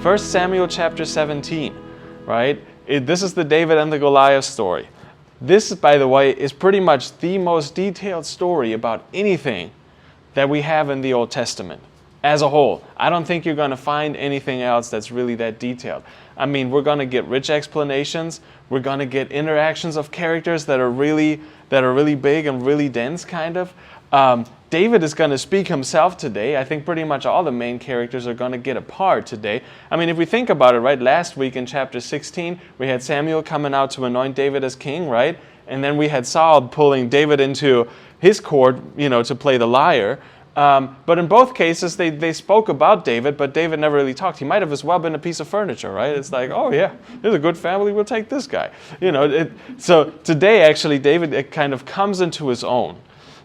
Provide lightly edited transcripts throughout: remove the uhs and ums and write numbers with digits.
1 Samuel chapter 17, right? This is the David and the Goliath story. This, by the way, is pretty much the most detailed story about anything that we have in the Old Testament as a whole. I don't think you're going to find anything else that's really that detailed. I mean, we're going to get rich explanations. We're going to get interactions of characters that are really big and really dense, kind of. David is going to speak himself today. I think pretty much all the main characters are going to get a part today. I mean, if we think about it, right, last week in chapter 16, we had Samuel coming out to anoint David as king, right? And then we had Saul pulling David into his court, to play the lyre. But in both cases, they spoke about David, but David never really talked. He might have as well been a piece of furniture, right? It's like, oh yeah, there's a good family, we'll take this guy. So today, actually, David kind of comes into his own,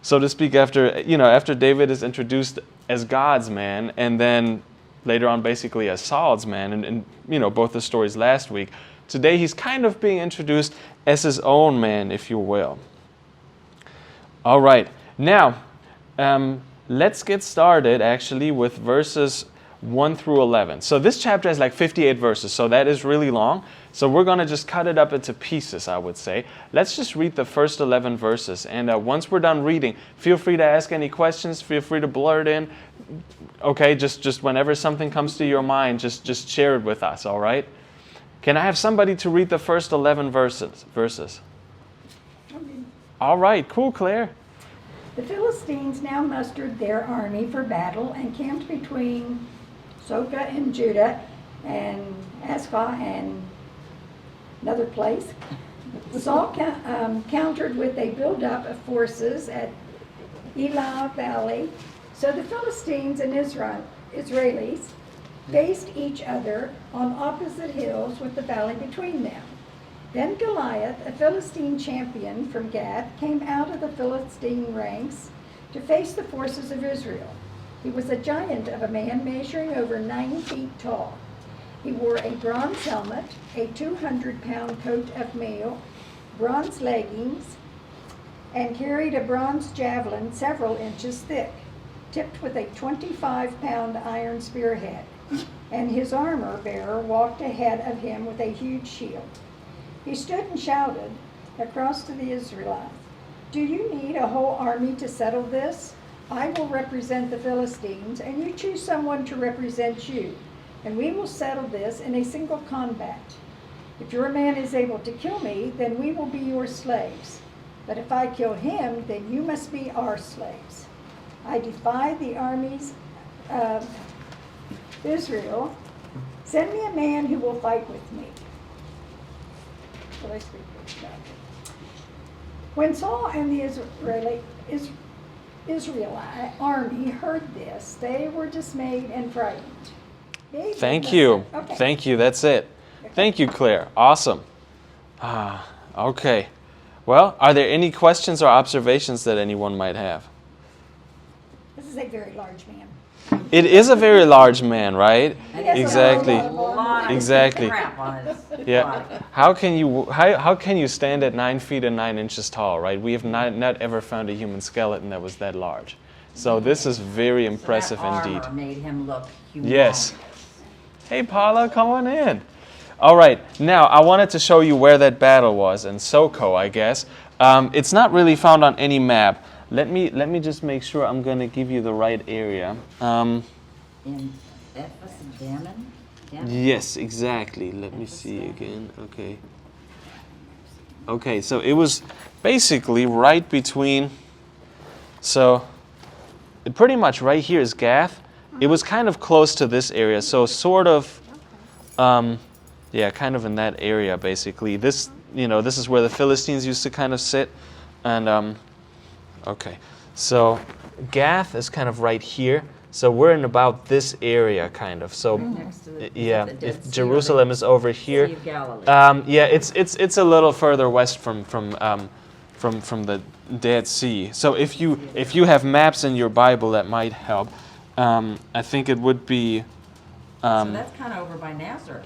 so to speak, after David is introduced as God's man, and then later on basically as Saul's man, and both the stories last week. Today he's kind of being introduced as his own man, if you will. All right, now let's get started actually with verses 1 through 11. So this chapter has like 58 verses, so that is really long. So we're going to just cut it up into pieces, I would say. Let's just read the first 11 verses. And once we're done reading, feel free to ask any questions. Feel free to blurt in. Okay, just whenever something comes to your mind, just share it with us, all right? Can I have somebody to read the first 11 verses? All right, cool, Claire. The Philistines now mustered their army for battle and camped between Soka and Judah and Ascah and another place. Saul countered with a buildup of forces at Elah Valley. So the Philistines and Israelis faced each other on opposite hills with the valley between them. Then Goliath, a Philistine champion from Gath, came out of the Philistine ranks to face the forces of Israel. He was a giant of a man measuring over 9 feet tall. He wore a bronze helmet, a 200-pound coat of mail, bronze leggings, and carried a bronze javelin several inches thick, tipped with a 25-pound iron spearhead. And his armor-bearer walked ahead of him with a huge shield. He stood and shouted across to the Israelites, "Do you need a whole army to settle this? I will represent the Philistines, and you choose someone to represent you, and we will settle this in a single combat. If your man is able to kill me, then we will be your slaves. But if I kill him, then you must be our slaves. I defy the armies of Israel. Send me a man who will fight with me." When Saul and the Israelite army heard this, they were dismayed and frightened. Thank you. Okay. Thank you. That's it. Thank you, Claire. Awesome. Okay. Well, are there any questions or observations that anyone might have? This is a very large man. It is a very large man, right? Exactly. Exactly. Yeah. How can you stand at 9 feet and 9 inches tall, right? We have not ever found a human skeleton that was that large. So this is very impressive indeed. Armor made him look humongous. Yes. Hey, Paula, come on in. All right. Now, I wanted to show you where that battle was in Soko, I guess. It's not really found on any map. Let me just make sure I'm going to give you the right area. In Damon? Yes, exactly. Let me see again. Okay. Okay, so it was basically right between, so pretty much right here is Gath. It was kind of close to this area, so sort of, yeah, kind of in that area basically. This is where the Philistines used to kind of sit, and okay, so Gath is kind of right here. So we're in about this area, kind of. So, yeah, if Jerusalem is over here, yeah, it's a little further west from the Dead Sea. So if you have maps in your Bible, that might help. I think it would be. So that's kind of over by Nazareth.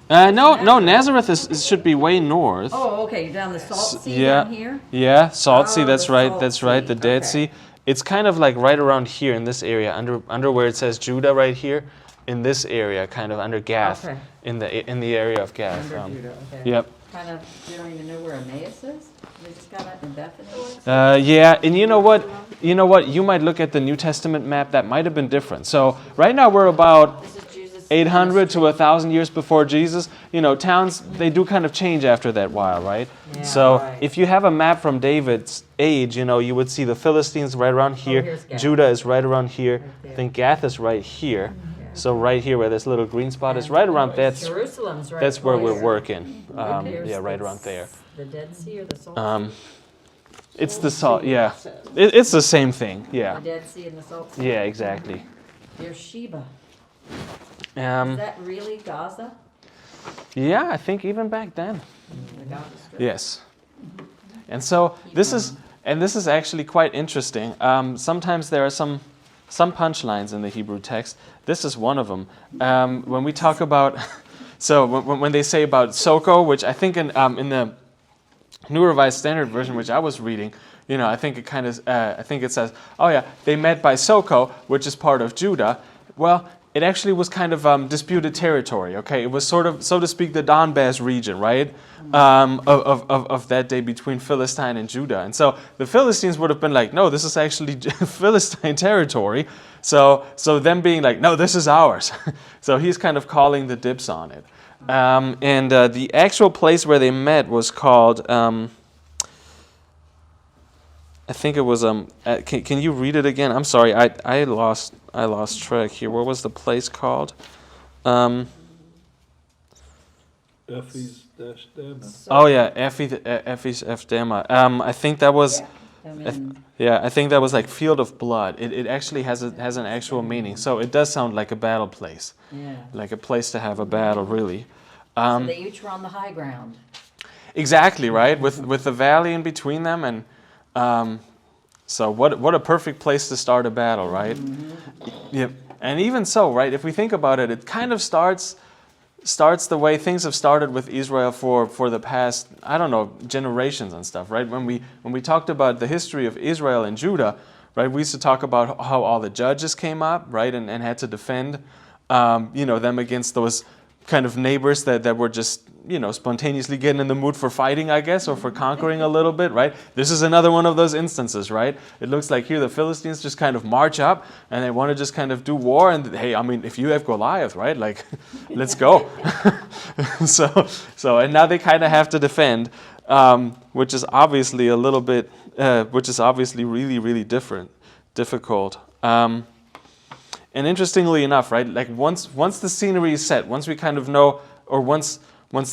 No, Nazareth should be way north. Oh, okay, you're down the Salt Sea down here? Yeah, Salt Sea, that's right, Sea. the Dead Sea. It's kind of like right around here in this area, under where it says Judah right here. in this area, kind of under Gath, Okay. in the area of Gath. Under Judah, okay. Yep. Kind of, you don't even know where Emmaus is? We just got it in Bethany? Yeah, and you know what? You might look at the New Testament map. That might have been different. So right now we're about This is Jesus' 800 to 1,000 years before Jesus. Towns, they do kind of change after that while, right? Yeah, So right. if you have a map from David's age, you would see the Philistines right around here. here's Gath. Judah is right around here. Right there. I think Gath is right here. So right here where this little green spot is, And right around Jerusalem's right that's where we're close. working. Here's Yeah, right the- around there. The Dead Sea or the Salt Sea? It's the salt, yeah. It's the same thing, yeah. The Dead Sea and the Salt Sea? Yeah, exactly. Here's Sheba. Is Um, that really Gaza? yeah, I think even back then. The Gaza Strip? Yes. And so this is actually quite interesting. Sometimes there are some punchlines in the Hebrew text. This is one of them. When we talk about, so when they say about Soko, which I think in the New Revised Standard Version, which I was reading, I think it kind of, I think it says, oh yeah, they met by Soko, which is part of Judah. Well, it actually was kind of disputed territory. Okay, it was sort of, so to speak, the Donbass region, right, of that day between Philistine and Judah. And so the Philistines would have been like, no, this is actually Philistine territory. So them being like, no, this is ours. So he's kind of calling the dibs on it. And the actual place where they met was called, I think it was, can you read it again? I'm sorry, I lost track here. What was the place called? Ephes-Dama. Oh yeah, Ephes-Dama. I think that was, I think that was like Field of Blood. It actually has an actual meaning. So it does sound like a battle place, Yeah. like a place to have a battle, really. So they each were on the high ground. Exactly, right? With the valley in between them, and so what a perfect place to start a battle, right? Yep. And even so, right? If we think about it, it kind of starts the way things have started with Israel for the past, I don't know, generations and stuff, right? When we talked about the history of Israel and Judah, right? We used to talk about how all the judges came up, right, and had to defend, them against those kind of neighbors that were just, spontaneously getting in the mood for fighting, I guess, or for conquering a little bit, right? This is another one of those instances, right? It looks like here the Philistines just kind of march up and they want to just kind of do war. And hey, I mean, if you have Goliath, right? Like, let's go. So, and now they kind of have to defend, which is obviously a little bit, which is obviously really, really difficult. And interestingly enough, right, like once the scenery is set, once we kind of know, or once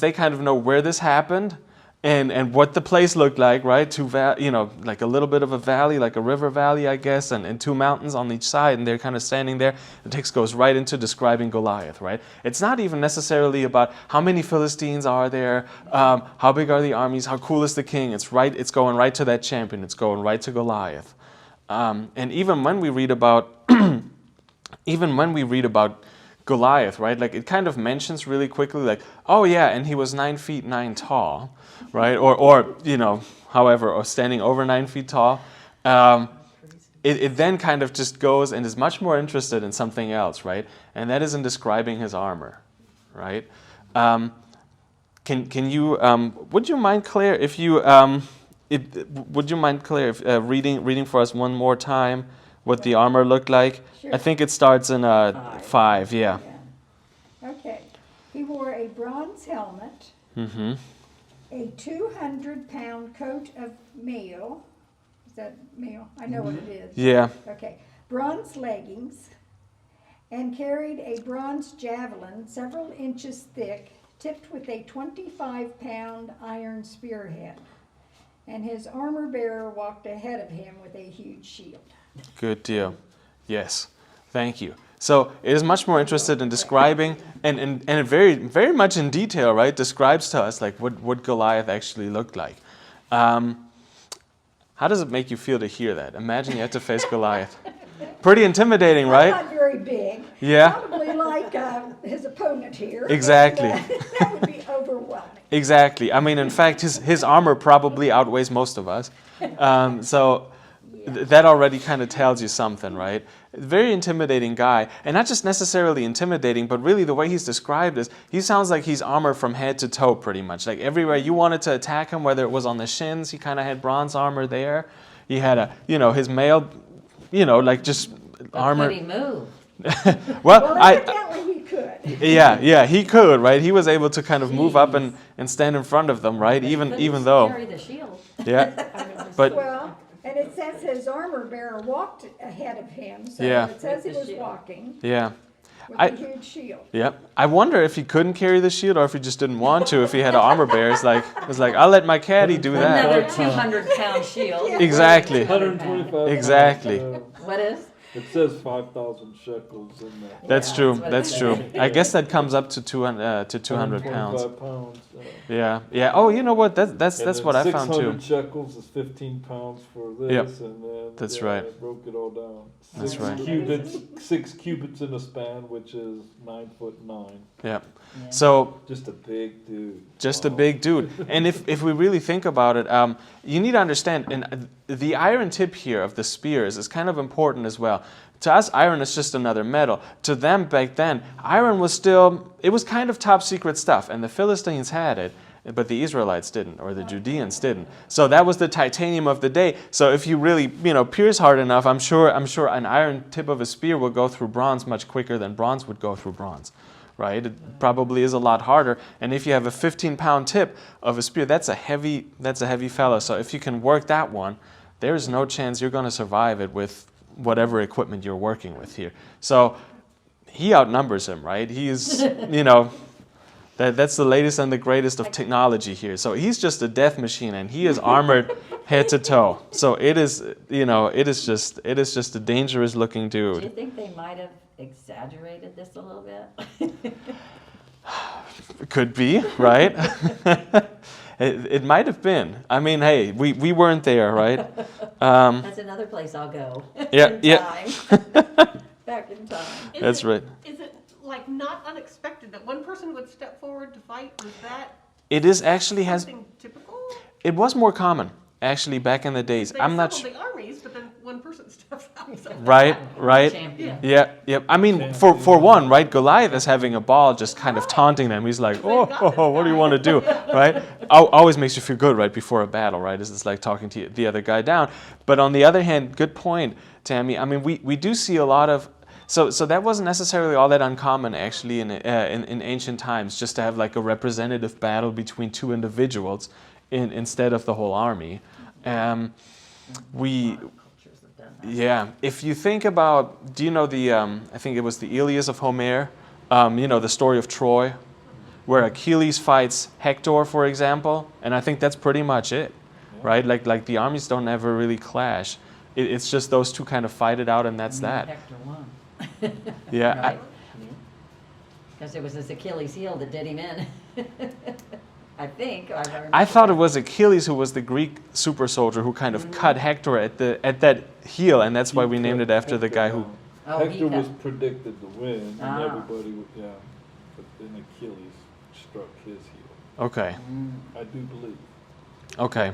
they kind of know where this happened and what the place looked like, right, like a little bit of a valley, like a river valley, I guess, and two mountains on each side, and they're kind of standing there, the text goes right into describing Goliath, right? It's not even necessarily about how many Philistines are there, how big are the armies, how cool is the king. It's going right to that champion. It's going right to Goliath. And even when we read about Goliath, right? Like it kind of mentions really quickly, like, oh yeah, and he was 9 feet 9 tall, right? Or however, or standing over 9 feet tall. It then kind of just goes and is much more interested in something else, right? And that is in describing his armor, right? Can you? Would you mind, Claire, if you? Would you mind, Claire, if, reading for us one more time what the armor looked like? Sure. I think it starts in 5. Yeah. Okay. He wore a bronze helmet, Mm-hmm. a 200-pound coat of mail. Is that mail? I know what it is. Yeah. Okay. Bronze leggings, and carried a bronze javelin several inches thick, tipped with a 25-pound iron spearhead. And his armor bearer walked ahead of him with a huge shield. Good deal. Yes. Thank you. So it is much more interested in describing and very, very much in detail, right? Describes to us like what Goliath actually looked like. How does it make you feel to hear that? Imagine you had to face Goliath. Pretty intimidating, right? Not very big. Yeah. Probably like his opponent here. Exactly. That would be overwhelming. Exactly. I mean, in fact, his armor probably outweighs most of us. So That already kind of tells you something, right? Very intimidating guy, and not just necessarily intimidating, but really the way he's described is he sounds like he's armored from head to toe pretty much. Like everywhere you wanted to attack him, whether it was on the shins, he kind of had bronze armor there. He had his mail, like just armor. Could he move? Well, evidently he could. Yeah, he could, right? He was able to kind of move up and stand in front of them, right? Even though. Carry the shield. Yeah, but Well, and it says his armor bearer walked ahead of him, so Yeah. it says he With the was shield. walking yeah. with I- a huge shield. Yep. I wonder if he couldn't carry the shield or if he just didn't want to. If he had an armor bearer, it's like I'll let my caddy do that. Another 200-pound shield. Exactly. 125. Exactly. What is? It says 5,000 shekels in that. That's Yeah, true. that's what That's it true. says. I guess that comes up to 200 pounds. 125 pounds. Yeah. Oh, you know what? That's And then what I found too. 600 shekels is 15 pounds for this, Yep. and then That's yeah, right. I broke it all down. That's right. Six cubits in a span, which is 9'9". Yeah. Yeah. So Just a big dude. just a Wow. big dude. And if we really think about it, you need to understand, and the iron tip here of the spears is kind of important as well. To us, iron is just another metal. To them back then, iron was it was kind of top secret stuff, and the Philistines had it, but the Israelites didn't, or the Judeans didn't. So that was the titanium of the day. So if you really, pierce hard enough, I'm sure an iron tip of a spear will go through bronze much quicker than bronze would go through bronze. Right? It probably is a lot harder. And if you have a 15-pound tip of a spear, that's a heavy fellow. So if you can work that one, there's no chance you're going to survive it with whatever equipment you're working with here. So he outnumbers him, right? He is, that's the latest and the greatest of technology here. So he's just a death machine, and he is armored head to toe. So it is just a dangerous looking Do you dude. think they might have exaggerated this a little bit? Could be, right? It might have been. I mean, hey, we weren't there, right? That's another place I'll go. Yeah, in yeah. time. Back in time. That's right. Is it like not unexpected that one person would step forward to fight? Was that It is actually something typical? it was more common actually back in the days. They I'm not assembled sure. the armies, but then one person steps out. So Right. Champion. Yeah. I mean, for one, right? Goliath is having a ball, just kind of taunting them. He's like, "Oh, what do you want to do?" Right? Always makes you feel good right before a battle, right? It's like talking to the other guy down. But on the other hand, good point, Tammy. I mean, we do see a lot of. So that wasn't necessarily all that uncommon actually in ancient times, just to have like a representative battle between two individuals instead of the whole army. Yeah, if you think about, do you know I think it was the Iliad of Homer, the story of Troy, where Achilles fights Hector, for example, and I think that's pretty much it, right? Like the armies don't ever really clash. It's just those two kind of fight it out, and that's that. Hector won. Yeah, Right? Because it was his Achilles heel that did him in. I think. I thought it was Achilles who was the Greek super soldier who kind of cut Hector at that heel, and that's why we named it after the guy who. Oh, he Hector cut- was predicted to win, and Ah. everybody, but then Achilles struck his heel. Okay. I do believe. Okay.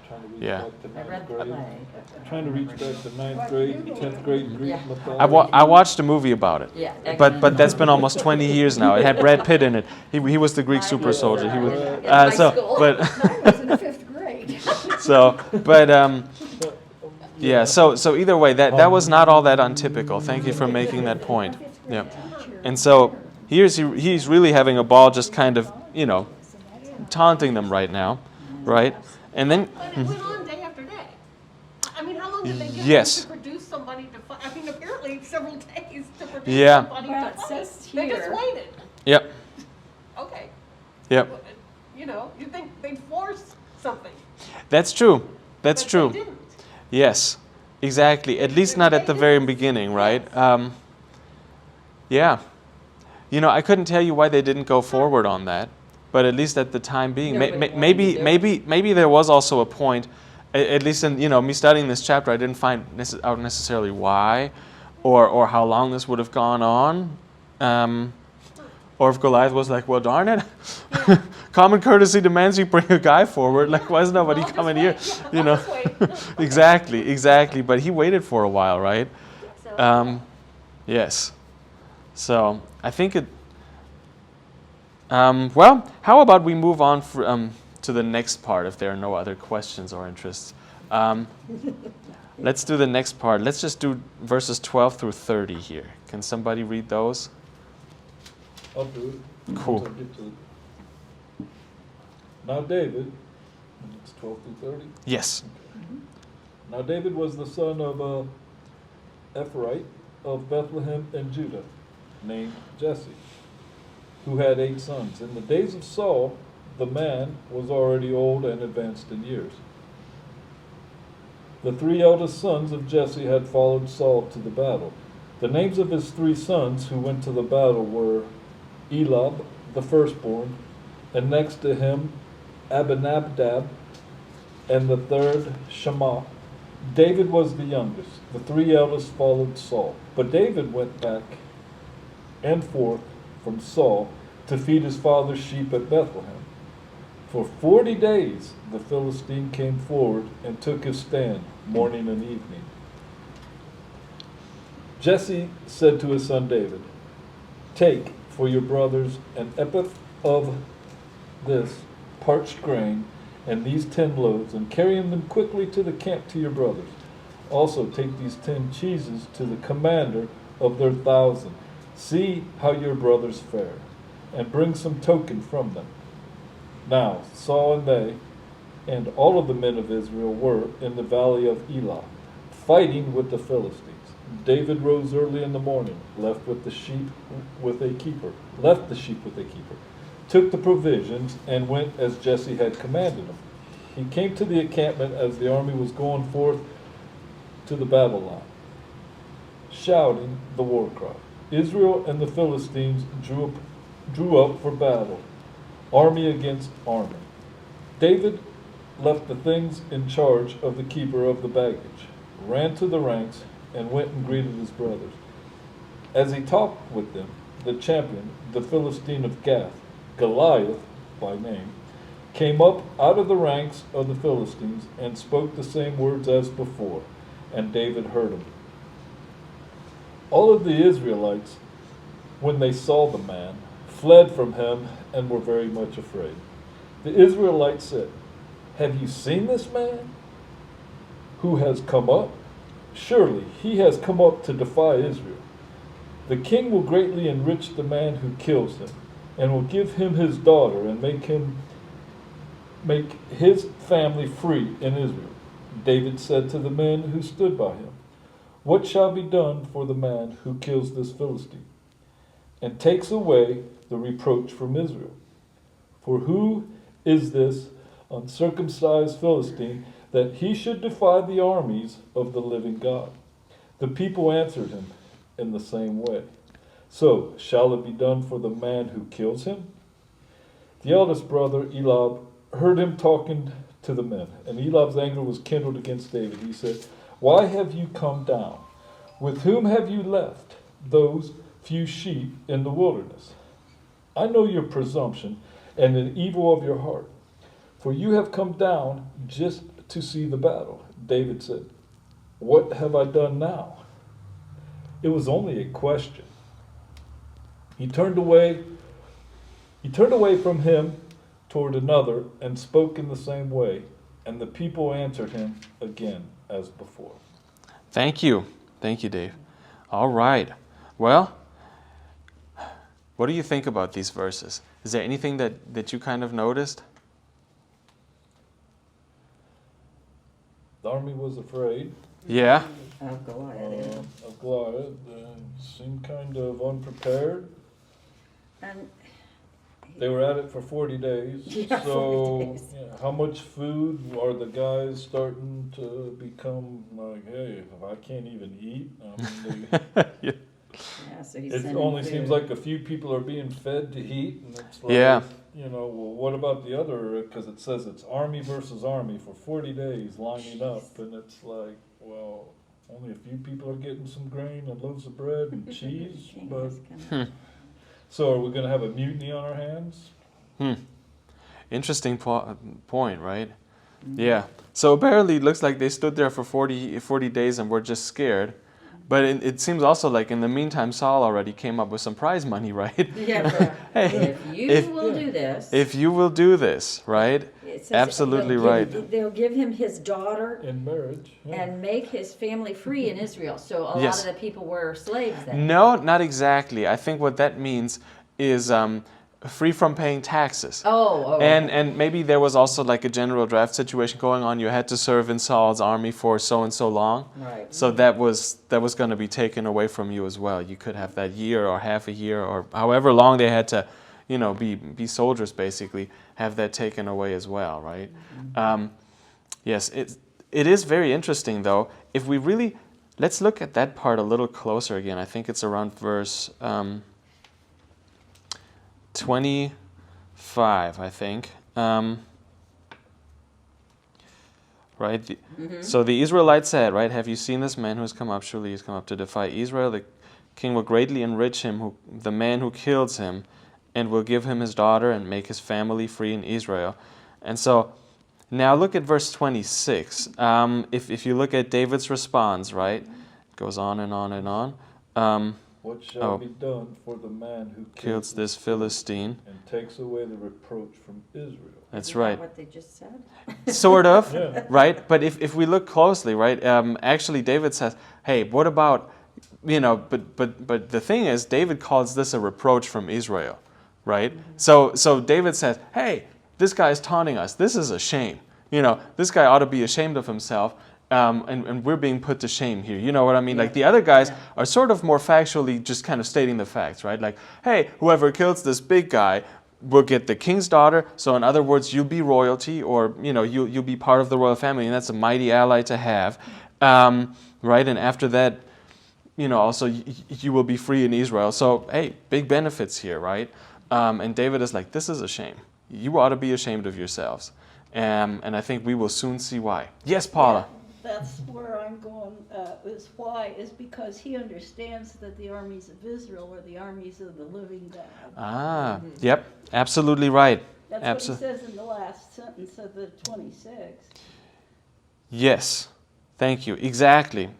Trying to reach Yeah. back to I ninth read the grade. play. Trying to reach back to ninth grade, 10th grade Greek Yeah. mythology. I watched a movie about it. Yeah, But that's been almost 20 years now. It had Brad Pitt in it. He was the Greek super soldier. He was In high school. but I was in the 5th grade. yeah. So either way, that was not all that untypical. Thank you for making that point. Yeah. And so he's really having a ball, just kind of taunting them right now, right? And then But it went on day after day. I mean, how long did they give Yes. them to produce somebody to fight? I mean, apparently several days to produce Yeah. somebody Well, to it fight. says They just here- waited. yep. Okay. Yep. You'd think they'd force something. That's true. That's but true. They didn't. Yes, exactly. At least not at the very beginning, right? Yeah. I couldn't tell you why they didn't go forward on that, but at least at the time being, Nobody wanted to do maybe there was also a point. At least in me studying this chapter, I didn't find out necessarily why, or how long this would have gone on. Or if Goliath was like, well, darn it, common courtesy demands you bring a guy forward. Like, why is nobody I'll just coming wait. here? Yeah, You know, I'll just wait. exactly. But he waited for a while, right? Yes. So I think it. Well, how about we move on to the next part if there are no other questions or interests. Let's do the next part. Let's just do verses 12 through 30 here. Can somebody read those? I'll do it. Cool. Once I get to it. Now David, and it's 12 through 30. Yes. Now David was the son of Ephraim of Bethlehem in Judah, named Jesse, who had 8 sons. In the days of Saul, the man was already old and advanced in years. The 3 eldest sons of Jesse had followed Saul to the battle. The names of his 3 sons who went to the battle were Eliab, the firstborn, and next to him Abinadab, and the third Shammah. David was the youngest. The 3 eldest followed Saul. But David went back and forth from Saul to feed his father's sheep at Bethlehem. For 40 days the Philistine came forward and took his stand morning and evening. Jesse said to his son David, "Take for your brothers an ephah of this parched grain and these 10 loaves, and carry them quickly to the camp to your brothers. Also take these 10 cheeses to the commander of their 1,000. See how your brothers fare, and bring some token from them." Now Saul and they, and all of the men of Israel were in the valley of Elah, fighting with the Philistines. David rose early in the morning, left the sheep with a keeper, took the provisions, and went as Jesse had commanded him. He came to the encampment as the army was going forth to the battle line, shouting the war cry. Israel and the Philistines drew up for battle, army against army. David left the things in charge of the keeper of the baggage, ran to the ranks, and went and greeted his brothers. As he talked with them, the champion, the Philistine of Gath, Goliath by name, came up out of the ranks of the Philistines and spoke the same words as before, and David heard him. All of the Israelites, when they saw the man, fled from him and were very much afraid. The Israelites said, "Have you seen this man who has come up? Surely he has come up to defy Israel. The king will greatly enrich the man who kills him, and will give him his daughter, and make his family free in Israel." David said to the men who stood by him, "What shall be done for the man who kills this Philistine, and takes away the reproach from Israel? For who is this uncircumcised Philistine, that he should defy the armies of the living God?" The people answered him in the same way, "So shall it be done for the man who kills him?" The eldest brother, Eliab, heard him talking to the men, and Eliab's anger was kindled against David. He said, "Why have you come down? With whom have you left those few sheep in the wilderness? I know your presumption and the evil of your heart, for you have come down just to see the battle." David said, "What have I done now?" It was only a question. He turned away from him toward another and spoke in the same way, and the people answered him again as before. Thank you, Dave. All right. Well, what do you think about these verses? Is there anything that you kind of noticed? The army was afraid Yeah. Of Goliath, of Goliath, seemed kind of unprepared. And They were at it for 40 days. Yeah, so 40 days. Yeah, how much food are the guys starting to become like, hey, I can't even eat? I mean, Yeah. yeah, so he's it sending only food. seems like a few people are being fed to heat, and it's like, Yeah. well, what about the other? Because it says it's army versus army for 40 days lining up, and it's like, well, only a few people are getting some grain and loaves of bread and cheese, King but is coming. So are we going to have a mutiny on our hands? Interesting point, right? Yeah. So apparently it looks like they stood there for 40 days and were just scared. But it seems also like in the meantime, Saul already came up with some prize money, right? Yeah. Hey, If you will do this. if you will do this, right? It says Absolutely they'll give him his daughter In marriage. Yeah. and make his family free in Israel. So a Yes. lot of the people were slaves then. No, not exactly. I think what that means is free from paying taxes. Oh. And maybe there was also like a general draft situation going on. You had to serve in Saul's army for so and so long. Right. So that was going to be taken away from you as well. You could have that year or half a year or however long they had to, be soldiers basically, have that taken away as well, right? Yes, it is very interesting though. If we really, let's look at that part a little closer again. I think it's around verse 25, I think. Right? So the Israelites said, right, have you seen this man who has come up? Surely he has come up to defy Israel. The king will greatly enrich him, the man who kills him, and will give him his daughter and make his family free in Israel. And so now look at verse 26. If you look at David's response, right, it goes on and on and on. What shall be done for the man who Kills this Philistine. and takes away the reproach from Israel? That's Isn't right. that what they just said? Sort of, Yeah. right? But if we look closely, right, actually David says, hey, what about, but the thing is, David calls this a reproach from Israel, right? So David says, hey, this guy is taunting us. This is a shame. This guy ought to be ashamed of himself. And we're being put to shame here. You know what I mean? Like the other guys are sort of more factually just kind of stating the facts, right? Like, hey, whoever kills this big guy will get the king's daughter. So in other words, you'll be royalty, or you'll be part of the royal family, and that's a mighty ally to have, right? And after that, also you will be free in Israel. So hey, big benefits here, right? And David is like, this is a shame. You ought to be ashamed of yourselves. And I think we will soon see why. Yes, Paula. That's where I'm going, is because he understands that the armies of Israel are the armies of the living God. Yep, absolutely right. That's what he says in the last sentence of the 26. Yes, thank you. Exactly.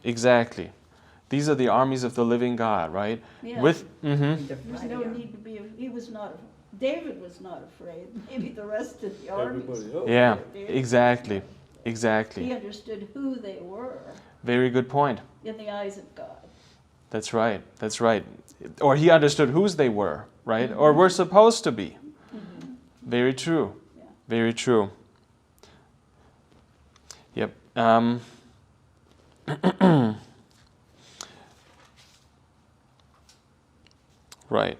These are the armies of the living God, right? Yeah. With There's no need to be, David was not afraid. Maybe the rest of the armies. Everybody else. yeah, were. exactly. He understood who they were Very good point. in the eyes of God. That's right. Or he understood whose they were, right? Or were supposed to be. Very true. Yeah. Very true. Yep. Right.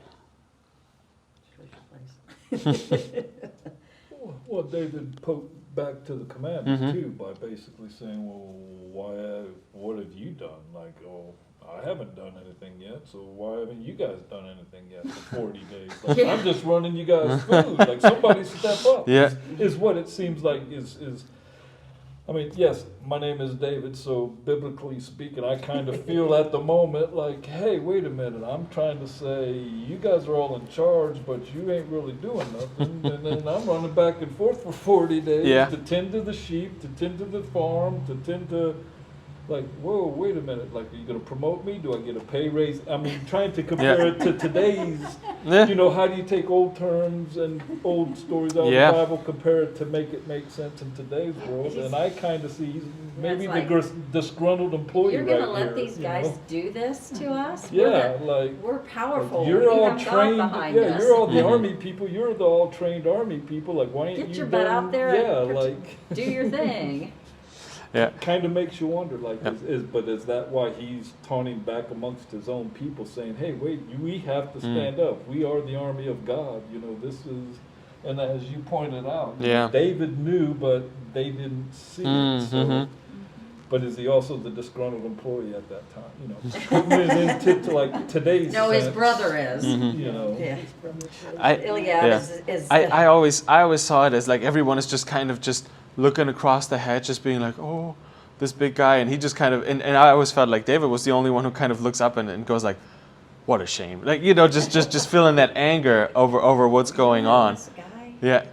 Well, David poked back to the commanders too by basically saying, well, what have you done? Like, I haven't done anything yet, so why haven't you guys done anything yet for 40 days? Like, I'm just running you guys food. Like, somebody step up. Yeah. Is what it seems like is. I mean, yes, my name is David, so biblically speaking, I kind of feel at the moment like, hey, wait a minute, I'm trying to say, you guys are all in charge, but you ain't really doing nothing. And then I'm running back and forth for 40 days to tend to the sheep, to tend to the farm, to tend to, like, whoa, wait a minute, like, are you going to promote me? Do I get a pay raise? I mean, trying to compare it to today's, how do you take old terms and old stories out of the Bible, compare it to make it make sense in today's world? And I kind of see he's maybe the disgruntled employee You're right going to let here, these guys do this to us? Yeah, we're powerful. You're we all have trained. God behind Yeah, us. you're all the army people. You're the all trained army people. Like, why ain't Get you your butt done? out there and Yeah, do your thing. Yeah. kind of makes you wonder, like, but is that why he's taunting back amongst his own people, saying, hey, wait, we have to stand up. We are the army of God. This is, and as you pointed out, David knew, but they didn't see it. So, but is he also the disgruntled employee at that time? To like today's No, his sense, brother is. I Eliab is I always saw it as like everyone is just kind of just looking across the hedge, just being like, oh, this big guy, and he just kind of, and I always felt like David was the only one who kind of looks up and goes like, what a shame. Like, just feeling that anger over what's going on. This guy. Yeah.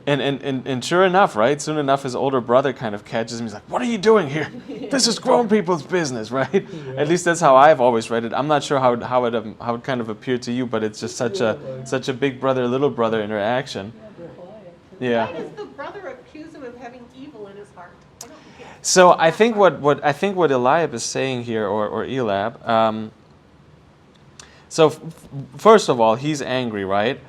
And sure enough, right? Soon enough, his older brother kind of catches him. He's like, "What are you doing here? This is grown people's business," right? At least that's how I've always read it. I'm not sure how it kind of appeared to you, but it's just such a big brother little brother interaction. Yeah. Why does the brother accuse him of having evil in his heart? I don't get it. So I think what Eliab is saying here, or Eliab. First of all, he's angry, right?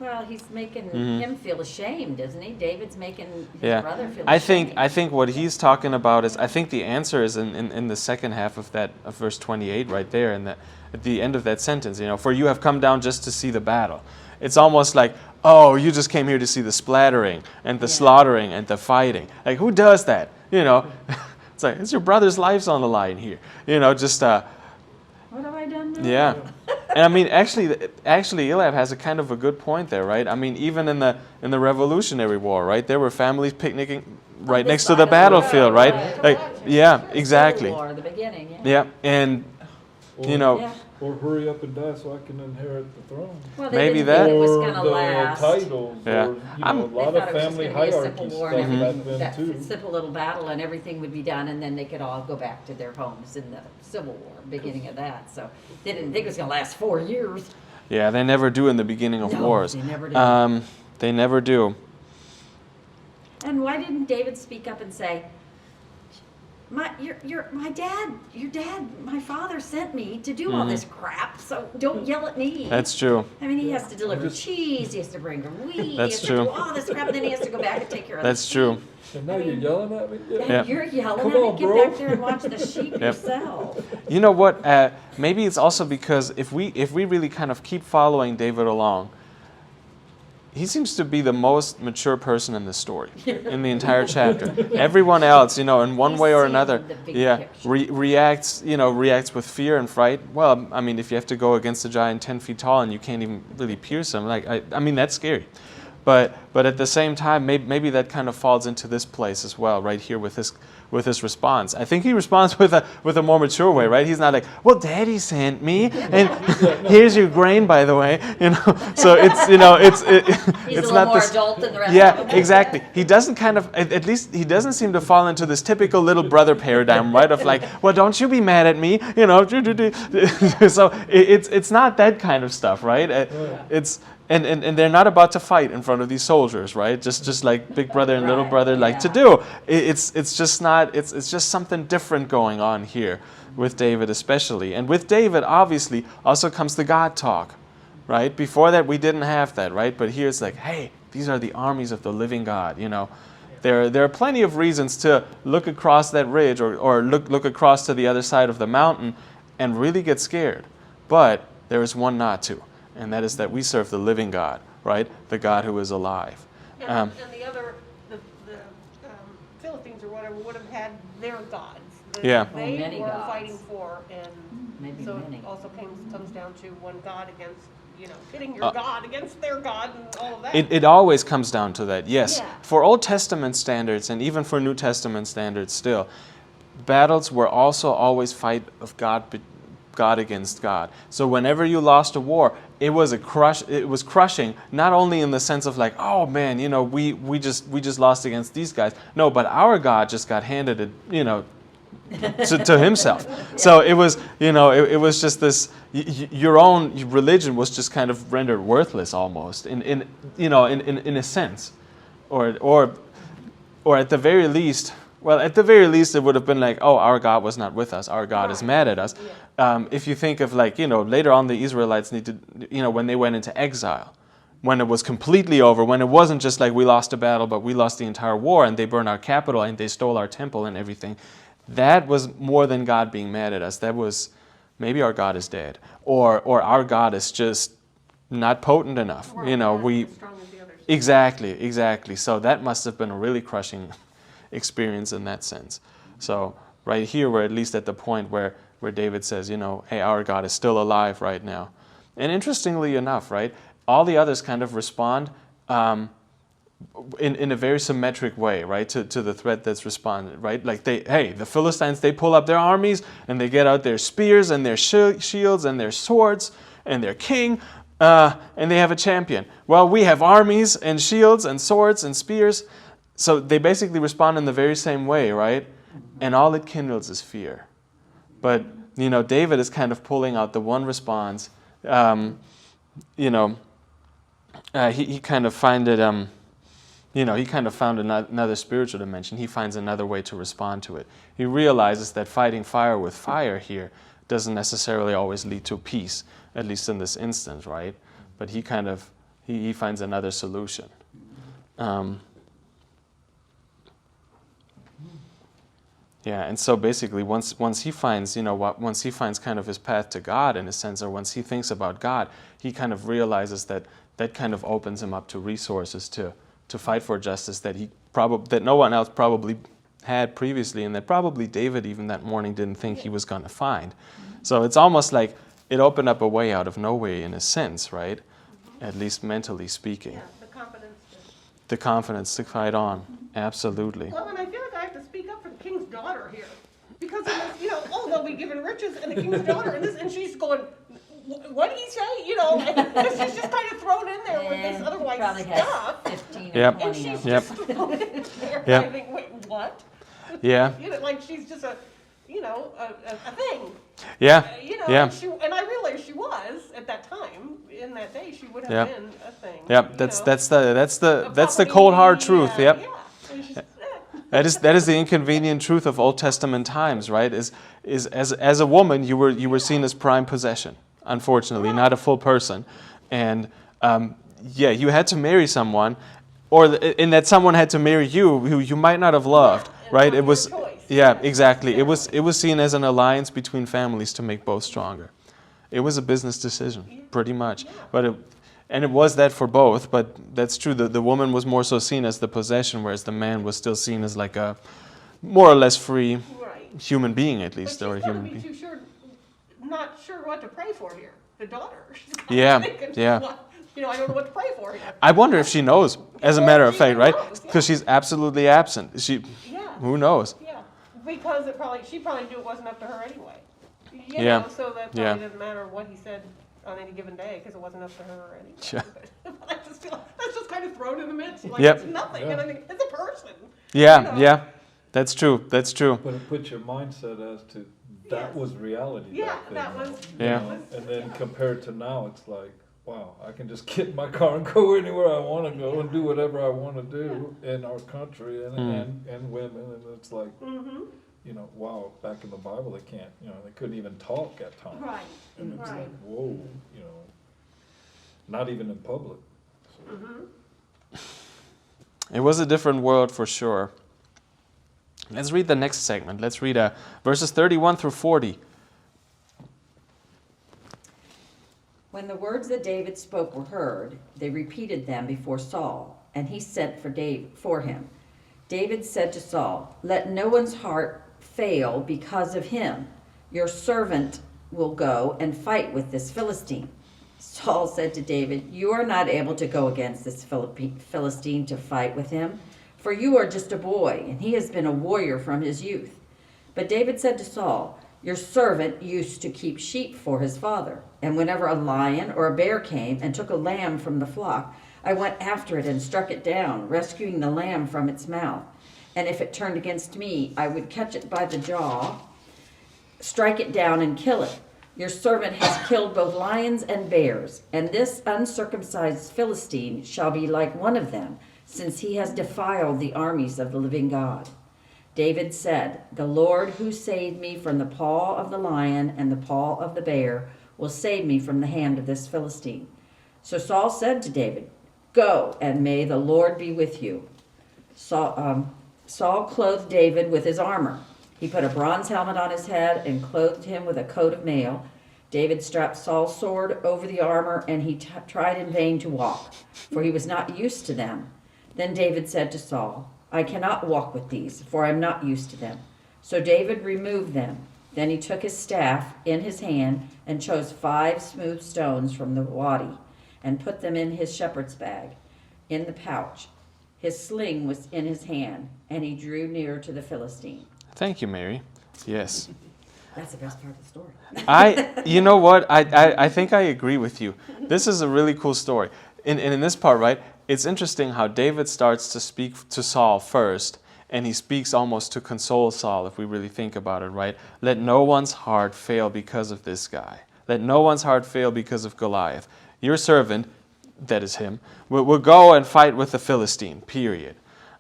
Well, he's making him feel ashamed, isn't he? David's making his Yeah, brother feel I ashamed. think what he's talking about is, I think the answer is in the second half of verse 28 right there, at the end of that sentence. For you have come down just to see the battle. It's almost like, oh, you just came here to see the splattering and the slaughtering and the fighting. Like, who does that? It's like, it's your brother's life's on the line here. What have I done now? Yeah. And I mean, actually, Eliab has a kind of a good point there, right? I mean, even in the Revolutionary War, right? There were families picnicking right next to the battlefield, right? Like, yeah, exactly. Civil War, the beginning, yeah. Yeah, and Yeah. Or hurry up and die so I can inherit the throne. Well, they Maybe didn't that. think it was Or going to the last. titles, Yeah. or I'm- a They lot thought of it was just family gonna be a hierarchy simple war stuff and back everything, then that too. simple little battle and everything would be done, and then they could all go back to their homes in the Civil War, beginning of that. So they didn't think it was going to last 4 years. yeah, they never do in the beginning of No, wars. they never do. They never do. And why didn't David speak up and say, your dad, my father sent me to do all this crap, so don't yell at me. That's true. I mean, he has to deliver cheese, he has to bring them wheat, That's he has true. to do all this crap, and then he has to go back and take care of That's the true. sheep. And now you're yelling at me? Yeah. You're yelling Come at me, on, get bro. back there and watch the sheep yourself. You know what? Maybe it's also because if we really kind of keep following David along, he seems to be the most mature person in the story, in the entire chapter. Everyone else, in one He's way or seen another, the big picture. reacts with fear and fright. Well, I mean, if you have to go against a giant 10 feet tall and you can't even really pierce him, I mean, that's scary. But at the same time, maybe that kind of falls into this place as well, right here with his response. I think he responds with a more mature way, right? He's not like, "Well, Daddy sent me, and here's your grain, by the way," So it's He's it's a little not more this. adult than the rest of Yeah, them. exactly. He doesn't at least he doesn't seem to fall into this typical little brother paradigm, right? Of like, "Well, don't you be mad at me," So it's not that kind of stuff, right? It's. And they're not about to fight in front of these soldiers, right? Just like big brother and little Right, brother like to yeah. do. It's just something different going on here with David especially. And with David, obviously, also comes the God talk, right? Before that, we didn't have that, right? But here it's like, hey, these are the armies of the living God, There are plenty of reasons to look across that ridge or look across to the other side of the mountain and really get scared. But there is one not to. And that is that we serve the living God, right? The God who is alive. And the other, the Philistines or whatever would have had their gods that Yeah. they many were gods. fighting for, and Maybe so many. it also comes down to one God against, pitting your God against their God and all of that. It always comes down to that, yes. Yeah. For Old Testament standards, and even for New Testament standards still, battles were also always fight of God against God. So whenever you lost a war, it was crushing, not only in the sense of like, oh man, we just lost against these guys. No, but our God just got handed it, to himself. So it was, it was just this, your own religion was just kind of rendered worthless almost in a sense. Or at the very least, it would have been like, oh, our God was not with us. Our God is mad at us. If you think of later on the Israelites when they went into exile, when it was completely over, when it wasn't just like we lost a battle, but we lost the entire war and they burned our capital and they stole our temple and everything, that was more than God being mad at us. That was maybe our God is dead, or our God is just not potent enough. Or not as strong as the others. Exactly. So that must have been a really crushing experience in that sense. So right here, we're at least at the point where David says, hey, our God is still alive right now. And interestingly enough, right, all the others kind of respond in a very symmetric way, right, to the threat that's responded, right? Like the Philistines, they pull up their armies and they get out their spears and their shields and their swords and their king, and they have a champion. Well, we have armies and shields and swords and spears, so they basically respond in the very same way, right? And all it kindles is fear. But, David is kind of pulling out the one response. He kind of find it, he kind of found another spiritual dimension. He finds another way to respond to it. He realizes that fighting fire with fire here doesn't necessarily always lead to peace, at least in this instance, right? But he kind of, he finds another solution. And so basically once he finds, once he finds kind of his path to God in a sense, or once he thinks about God, he kind of realizes that kind of opens him up to resources to fight for justice that no one else probably had previously, and that probably David even that morning didn't think he was going to find. So it's almost like it opened up a way out of no way in a sense, right? At least mentally speaking. Yeah, the confidence. The confidence to fight on, absolutely. Well, and I feel like I have to speak up for the king's daughter here. Because, they'll be given riches, and the king's daughter, and she's going, what did he say? She's just kind of thrown in there with this otherwise probably stuff. has 15 or Yep. 20 And she's of them. Yep. just thrown in there. Yep. I think, wait, what? Yeah. Like she's just a thing. Yeah. And I realized she was at that time. In that day, she would have been a thing. Yep. That's the cold hard truth. Yep. Yeah. And she's, That is the inconvenient truth of Old Testament times, right? Is as a woman you were seen as prime possession, unfortunately, not a full person, and you had to marry someone, and that someone had to marry you who you might not have loved, right? It was exactly. It was seen as an alliance between families to make both stronger. It was a business decision, pretty much, and it was that for both, but that's true. The woman was more so seen as the possession, whereas the man was still seen as like a more or less free human being, at least, or a human being. Too sure, not sure what to pray for here. The daughter. She's thinking, I don't know what to pray for here. I wonder if she knows, as a matter of fact, right? Because she's absolutely absent. Who knows? Yeah, because she probably knew it wasn't up to her anyway. So that probably doesn't matter what he said on any given day, because it wasn't up to her anyway. Yeah. But I just feel that's just kind of thrown in the midst, like Yep. it's nothing, and I think it's a person. Yeah. That's true. That's true. But it puts your mindset as to that was reality. Yeah, back then, that was. Yeah. And then compared to now, it's like, wow, I can just get in my car and go anywhere I want to go and do whatever I want to do in our country and women, and it's like, wow, back in the Bible they can't, they couldn't even talk at times. Right. And it's like, whoa, not even in public. So. It was a different world for sure. Let's read the next segment. Let's read verses 31 through 40. When the words that David spoke were heard, they repeated them before Saul, and he sent for him. David said to Saul, "Let no one's heart fail because of him. Your servant will go and fight with this Philistine." Saul said to David, "You are not able to go against this Philistine to fight with him, for you are just a boy, and he has been a warrior from his youth." But David said to Saul, "Your servant used to keep sheep for his father, and whenever a lion or a bear came and took a lamb from the flock, I went after it and struck it down, rescuing the lamb from its mouth. And if it turned against me, I would catch it by the jaw, strike it down, and kill it. Your servant has killed both lions and bears, and this uncircumcised Philistine shall be like one of them, since he has defiled the armies of the living God." David said, "The Lord who saved me from the paw of the lion and the paw of the bear will save me from the hand of this Philistine." So Saul said to David, "Go, and may the Lord be with you." Saul clothed David with his armor. He put a bronze helmet on his head and clothed him with a coat of mail. David strapped Saul's sword over the armor, and he tried in vain to walk, for he was not used to them. Then David said to Saul, "I cannot walk with these, for I am not used to them." So David removed them. Then he took his staff in his hand and chose 5 smooth stones from the wadi and put them in his shepherd's bag, in the pouch. His sling was in his hand, and he drew near to the Philistine. Thank you, Mary. Yes. That's the best part of the story. You know what? I think I agree with you. This is a really cool story. In this part, right, it's interesting how David starts to speak to Saul first, and he speaks almost to console Saul, if we really think about it, right? Let no one's heart fail because of this guy. Let no one's heart fail because of Goliath. Your servant, that is him, will go and fight with the Philistine, period.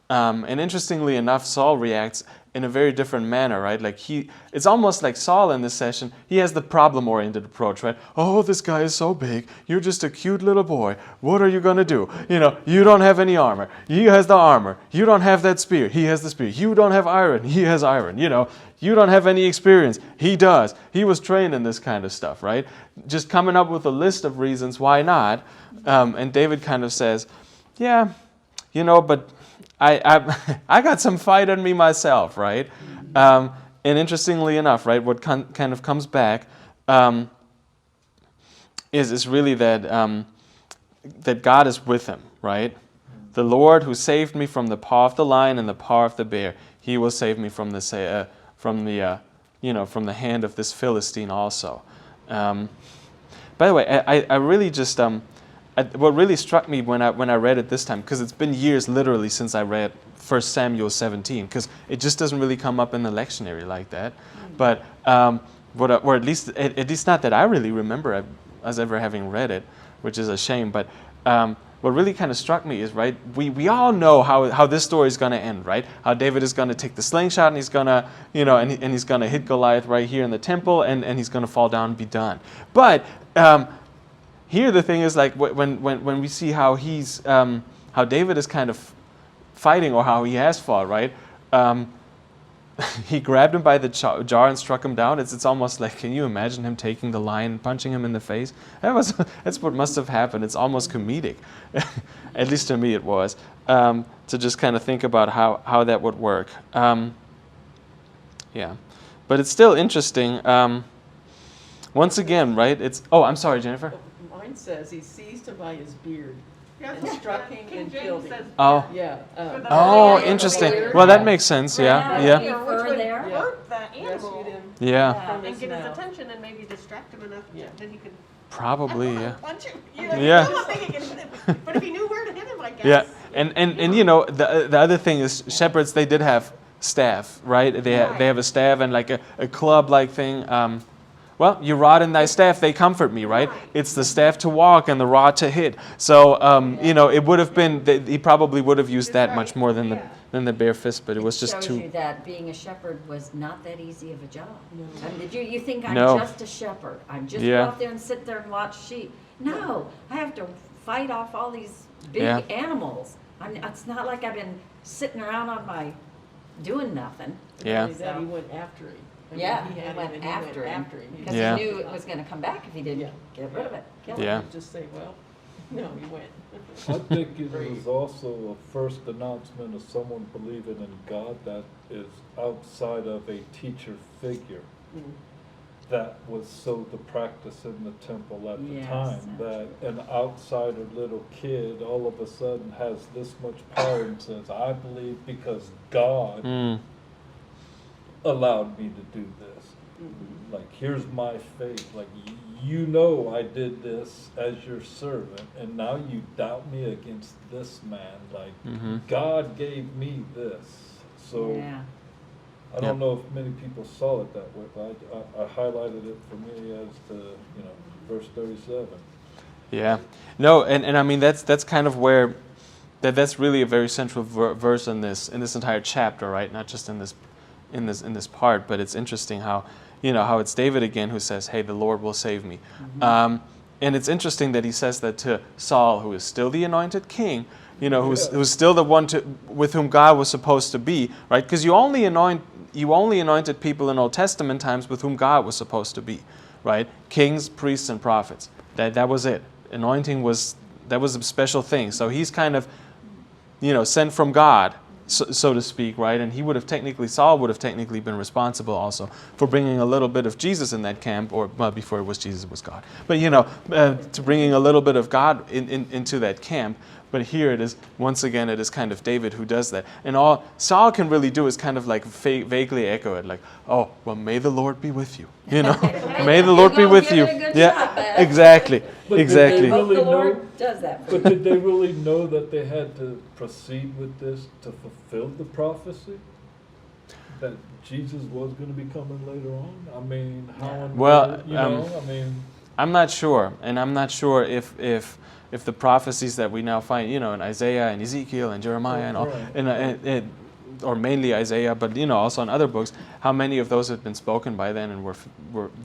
And interestingly enough, Saul reacts in a very different manner, right? Like it's almost like Saul in this session, he has the problem-oriented approach, right? Oh, this guy is so big. You're just a cute little boy. What are you going to do? You don't have any armor. He has the armor. You don't have that spear. He has the spear. You don't have iron. He has iron. You don't have any experience. He does. He was trained in this kind of stuff, right? Just coming up with a list of reasons why not. And David kind of says, yeah, but I got some fight in me myself, right? And interestingly enough, right, what kind of comes back is really that God is with him, right? The Lord who saved me from the paw of the lion and the paw of the bear, He will save me from the hand of this Philistine also. By the way, I really just what really struck me when I read it this time, because it's been years literally since I read 1 Samuel 17, because it just doesn't really come up in the lectionary like that. But or at least not that I really remember as ever having read it, which is a shame. But what really kind of struck me is, right, we all know how this story is going to end, right? How David is going to take the slingshot and he's going to, and he's going to hit Goliath right here in the temple, and he's going to fall down and be done. But here the thing is, like, when we see how how David is kind of fighting, or how he has fought, right? He grabbed him by the jar and struck him down. It's almost like, can you imagine him taking the lion and punching him in the face? That's what must have happened. It's almost comedic, at least to me it was, to just kind of think about how that would work. Yeah, but it's still interesting. Once again, right? I'm sorry, Jennifer. Mine says he seized him by his beard Yeah, and struck him King and James killed him. says Oh. Yeah. Oh, Yeah, interesting. yeah. Well, that makes sense. Yeah, Yeah. yeah, Which would there. hurt that animal Rescued him yeah. from and his get his mouth. attention and maybe distract him enough Yeah. that he could Probably, yeah. punch him. Yeah. I'm not thinking it hit him, but if he knew where to hit him, I guess. Yeah, and the other thing is, shepherds, they did have staff, right? They have a staff and like a club-like thing. Well, your rod and thy staff, they comfort me, right? It's the staff to walk and the rod to hit. So, it would have been, he probably would have used that much more than the bare fist, but it was just shows too... you that being a shepherd was not that easy of a job. I mean, did you think I'm No. just a shepherd? I'm just Yeah. go out there and sit there and watch sheep. No, I have to fight off all these big Yeah. animals. It's not like I've been sitting around on my doing nothing. Yeah. Not only that, he went after him. I mean, Yeah, he he had went him and he after went him. after him. Because Yeah. he knew it was going to come back if he didn't Yeah. get rid of it. Kill it. Yeah. He'd just say, well, no, he went. I think it was also a first announcement of someone believing in God that is outside of a teacher figure. That was so the practice in the temple at the Yes, time, that that's an outsider little kid all of a sudden has this much power and says, I believe because God Mm, allowed me to do this. Like, here's my faith. Like, I did this as your servant, and now you doubt me against this man. Like, mhm. God gave me this. So Yeah. I don't know if many people saw it that way, but I highlighted it for me as to, verse 37. Yeah. No, and I mean, that's kind of where, that's really a very central verse in this entire chapter, right? Not just in this part, but it's interesting how, how it's David again who says, hey, the Lord will save me. And it's interesting that he says that to Saul, who is still the anointed king, who's still the one with whom God was supposed to be, right? Because you only anointed people in Old Testament times with whom God was supposed to be, right? Kings, priests, and prophets. That was it. Anointing was a special thing. So he's kind of, sent from God, so to speak, right? And Saul would have technically been responsible also for bringing a little bit of Jesus in that camp, or before it was Jesus, it was God. But to bringing a little bit of God into that camp. But here it is, once again, it is kind of David who does that. And all Saul can really do is kind of like vaguely echo it, like, oh, well, may the Lord be with you. You know, may the Lord be with you. Yeah, exactly, But exactly. Did they Hope the really Lord know? does that for But you. did they really know that they had to proceed with this to fulfill the prophecy? That Jesus was going to be coming later on? I mean, how and Well, where, you know, I mean, I'm not sure, and I'm not sure if the prophecies that we now find, you know, in Isaiah and Ezekiel and Jeremiah and all, Right. or mainly Isaiah, but you know, also in other books, how many of those had been spoken by then and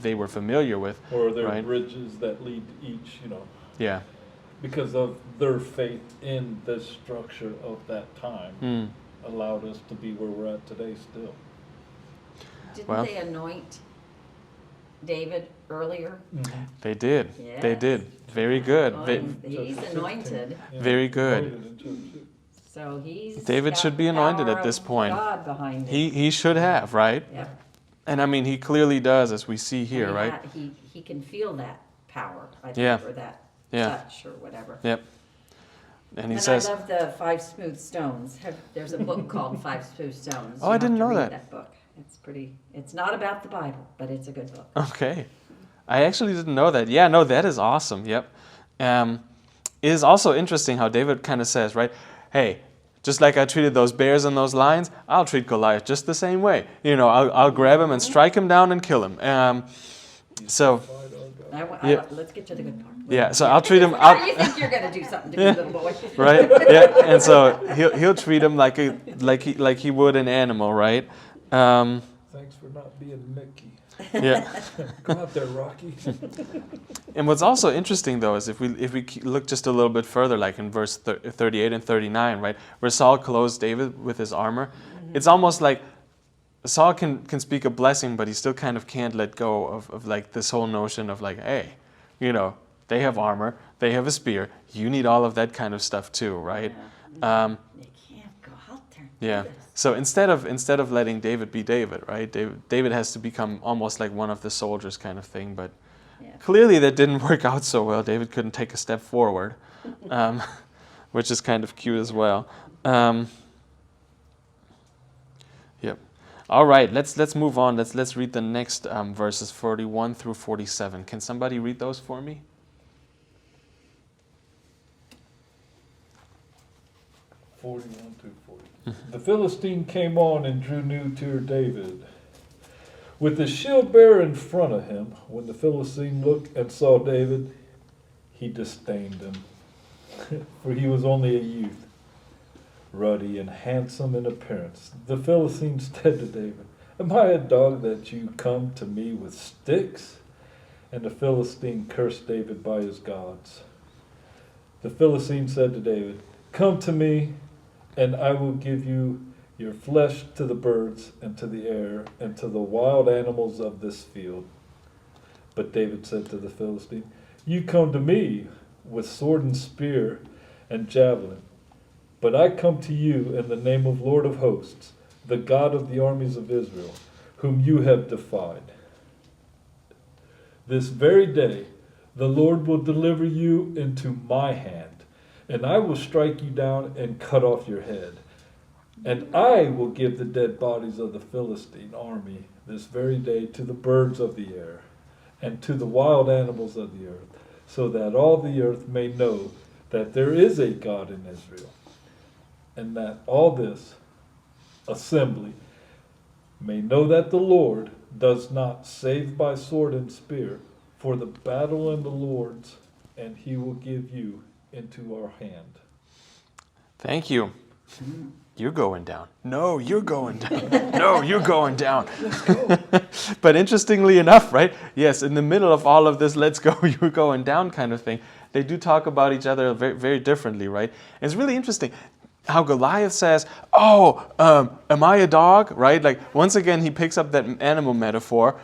they were familiar with, or there are right? bridges that lead to each, you know, Yeah. because of their faith in the structure of that time, Mm. allowed us to be where we're at today still. Didn't Well. they anoint David earlier? They did. They Yes. did. Very good. He's anointed, Yeah, Very good. anointed in chapter 6. so he's David got should be the anointed power at this of point. God behind it. He should have, right? Yeah. And I mean, he clearly does, as we see here, And right? He can feel that power, I think, Yeah. or that Yeah. touch or whatever. Yep. And he And says, I love the Five Smooth Stones. There's a book called Five Smooth Stones. Oh, You I have didn't to know read that. book. It's not about the Bible, but it's a good book. okay. I actually didn't know that. Yeah, no, that is awesome. Yep. It is also interesting how David kind of says, right? Hey, just like I treated those bears and those lions, I'll treat Goliath just the same way. You know, I'll grab him and strike him down and kill him. So, Yeah. Let's get to the good part. yeah, so I'll treat him. How do you think you're going to do something to me, little boy? Right? Yeah, and so he'll treat him like he would an animal, right? Thanks for not being Mickey. Yeah. Go out there, Rocky. And what's also interesting though is if we look just a little bit further, like in verse 38 and 39, right, where Saul clothes David with his armor, it's almost like Saul can speak a blessing, but he still kind of can't let go of like this whole notion of like, hey, you know, they have armor, they have a spear, you need all of that kind of stuff too, right? You can't go out there and Yeah. do this. So instead of letting David be David, right? David has to become almost like one of the soldiers kind of thing. But Yeah. clearly that didn't work out so well. David couldn't take a step forward, which is kind of cute as well. Yep. All right. Let's move on. Let's read the next verses 41 through 47. Can somebody read those for me? 41 through 40. The Philistine came on and drew near to David, with the shield bearer in front of him. When the Philistine looked and saw David, he disdained him, for he was only a youth, ruddy and handsome in appearance. The Philistine said to David, "Am I a dog that you come to me with sticks?" And the Philistine cursed David by his gods. The Philistine said to David, "Come to me, and I will give you your flesh to the birds and to the air and to the wild animals of this field." But David said to the Philistine, "You come to me with sword and spear and javelin, but I come to you in the name of Lord of hosts, the God of the armies of Israel, whom you have defied. This very day the Lord will deliver you into my hand, and I will strike you down and cut off your head. And I will give the dead bodies of the Philistine army this very day to the birds of the air and to the wild animals of the earth, so that all the earth may know that there is a God in Israel, and that all this assembly may know that the Lord does not save by sword and spear, for the battle in the Lord's, and he will give you into our hand." Thank you. You're going down. No, you're going down. No, you're going down. Let's go. But interestingly enough, right? Yes, in the middle of all of this, let's go, you're going down kind of thing, they do talk about each other very, very differently, right? And it's really interesting how Goliath says, "Oh, am I a dog?" Right? Like once again, he picks up that animal metaphor,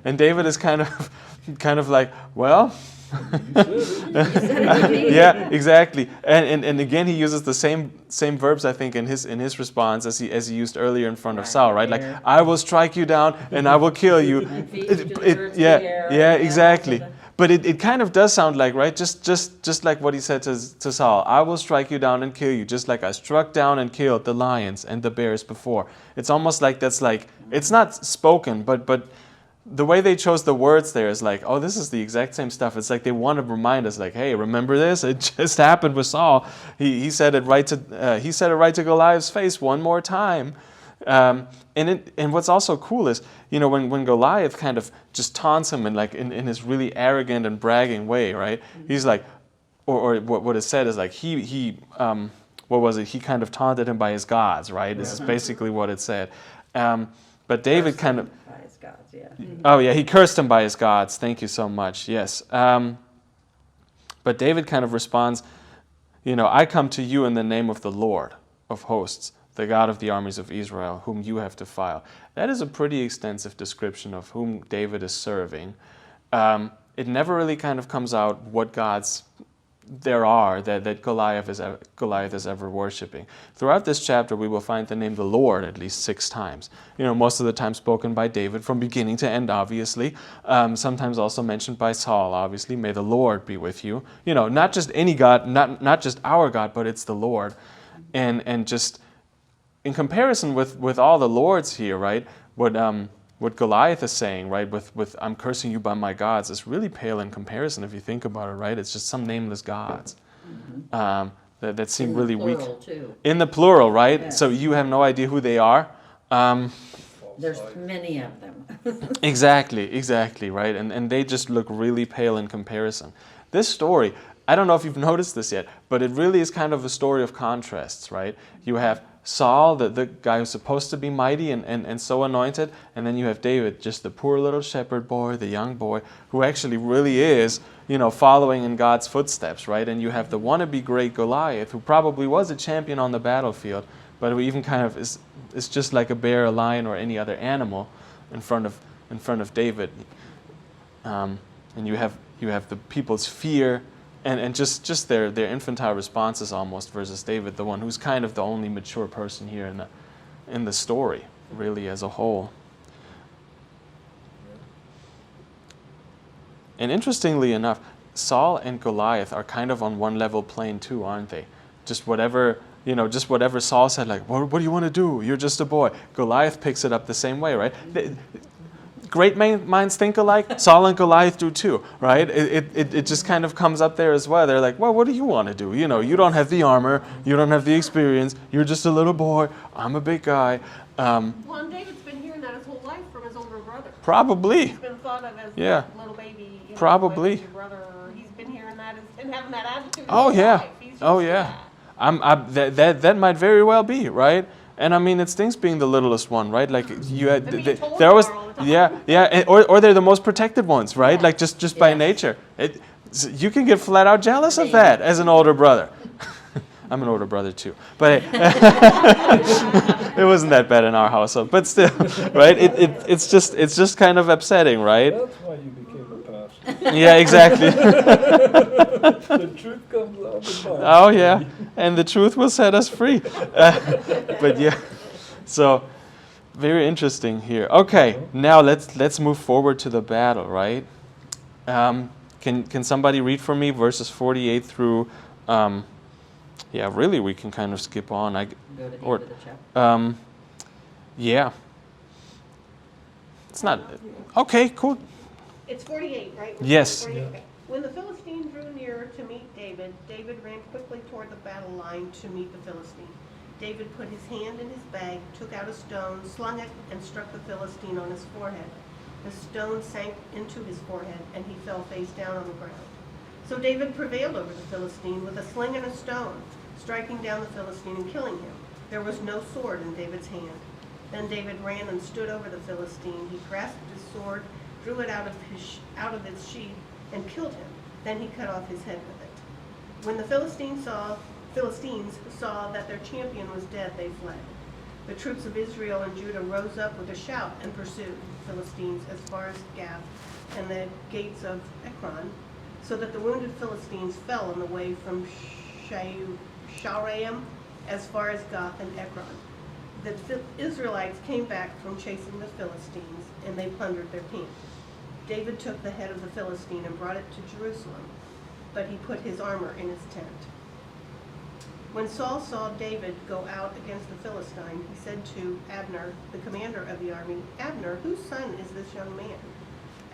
and David is kind of like, well. You said it. Yeah, exactly. And again, he uses the same verbs, I think, in his response as he used earlier in front of Saul, right? Like, "I will strike you down and I will kill you." And feed you to the birds of the air, Yeah, and exactly. But it kind of does sound like, right, just like what he said to Saul, I will strike you down and kill you, just like I struck down and killed the lions and the bears before. It's almost like that's like, it's not spoken, but the way they chose the words there is like, oh, this is the exact same stuff. It's like they want to remind us, like, hey, remember this? It just happened with Saul. He said it right to Goliath's face one more time. And what's also cool is, when Goliath kind of just taunts him in his really arrogant and bragging way, right? He's like, or what is said is like what was it? He kind of taunted him by his gods, right? This is basically what it said. But David kind of. By his gods, yeah. Oh yeah, he cursed him by his gods. Thank you so much. Yes. But David kind of responds, I come to you in the name of the Lord of hosts, the God of the armies of Israel, whom you have defiled. That is a pretty extensive description of whom David is serving. It never really kind of comes out what gods there are that Goliath is ever worshiping. Throughout this chapter, we will find the name the Lord at least 6 times. Most of the time spoken by David from beginning to end, obviously. Sometimes also mentioned by Saul, obviously. May the Lord be with you. Not just any God, not just our God, but it's the Lord. And just in comparison with all the lords here, right? What Goliath is saying, right, with I'm cursing you by my gods, is really pale in comparison if you think about it, right? It's just some nameless gods that seem really weak. Too. In the plural, right? Yes. So you have no idea who they are. There's many of them. Exactly, right? And they just look really pale in comparison. This story, I don't know if you've noticed this yet, but it really is kind of a story of contrasts, right? You have Saul, the guy who's supposed to be mighty and so anointed, and then you have David, just the poor little shepherd boy, the young boy, who actually really is, following in God's footsteps, right? And you have the wannabe great Goliath, who probably was a champion on the battlefield, but who even kind of is just like a bear, a lion, or any other animal in front of David. And you have the people's fear and just their infantile responses almost versus David, the one who's kind of the only mature person here in the story, really, as a whole. And interestingly enough, Saul and Goliath are kind of on one level playing too, aren't they? Just whatever Saul said, like, what do you want to do? You're just a boy. Goliath picks it up the same way, right? Great minds think alike. Saul and Goliath do too, right? It just kind of comes up there as well. They're like, well, what do you want to do? You don't have the armor. You don't have the experience. You're just a little boy. I'm a big guy. Well, and David's been hearing that his whole life from his older brother. Probably. He's been thought of as a little baby. Probably. Your brother. He's been hearing that and having that attitude. Oh yeah. Life. He's Oh yeah. That might very well be, right? And I mean, it stinks being the littlest one, right? Like you had, there was, yeah, or they're the most protected ones, right? Like just by nature, you can get flat out jealous of that as an older brother. I'm an older brother too, but hey, it wasn't that bad in our household. But still, right? It's just kind of upsetting, right? That's why you became a pastor. Yeah, exactly. The truth comes out the Bible. Oh yeah, and the truth will set us free. But yeah, so very interesting here. Okay, now let's move forward to the battle, right? Can somebody read for me verses 48 through? Yeah, really, we can kind of skip on. Go to the end of the chapter. Yeah. It's not okay. Cool. It's 48, right? Yes. 48. Okay. When the Philistine drew near to meet David, David ran quickly toward the battle line to meet the Philistine. David put his hand in his bag, took out a stone, slung it, and struck the Philistine on his forehead. The stone sank into his forehead, and he fell face down on the ground. So David prevailed over the Philistine with a sling and a stone, striking down the Philistine and killing him. There was no sword in David's hand. Then David ran and stood over the Philistine. He grasped his sword, drew it out of its sheath, and killed him. Then he cut off his head with it. When the Philistines saw that their champion was dead, they fled. The troops of Israel and Judah rose up with a shout and pursued the Philistines as far as Gath and the gates of Ekron, so that the wounded Philistines fell on the way from Shaaraim as far as Gath and Ekron. The Israelites came back from chasing the Philistines, and they plundered their camp. David took the head of the Philistine and brought it to Jerusalem, but he put his armor in his tent. When Saul saw David go out against the Philistine, he said to Abner, the commander of the army, "Abner, whose son is this young man?"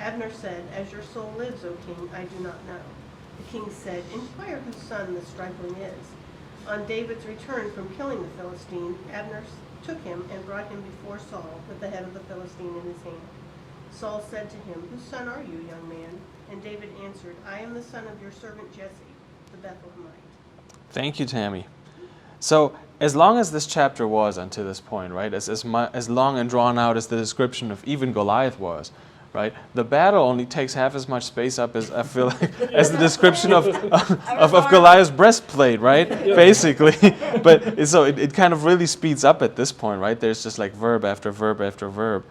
Abner said, "As your soul lives, O king, I do not know." The king said, "Inquire whose son the stripling is." On David's return from killing the Philistine, Abner took him and brought him before Saul with the head of the Philistine in his hand. Saul said to him, "Whose son are you, young man?" And David answered, "I am the son of your servant Jesse, the Bethlehemite." Thank you, Tammy. So, as long as this chapter was until this point, right, as long and drawn out as the description of even Goliath was, right, the battle only takes half as much space up as I feel like, as the description of Goliath's breastplate, right, basically. But so it kind of really speeds up at this point, right? There's just like verb after verb after verb.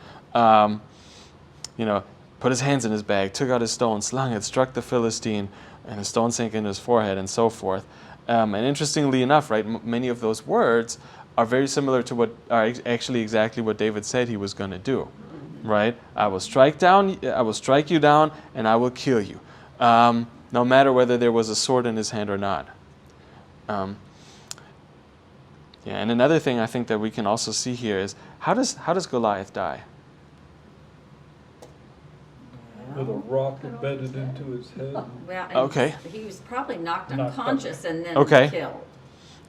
Put his hands in his bag, took out his stone, slung it, struck the Philistine, and the stone sank into his forehead, and so forth. And interestingly enough, right, many of those words are very similar to what are actually exactly what David said he was going to do, right? I will strike you down, and I will kill you, no matter whether there was a sword in his hand or not. And another thing I think that we can also see here is how does Goliath die? With a rock embedded into his head. Well, and Okay. he was probably knocked Knocked unconscious and then Okay. killed.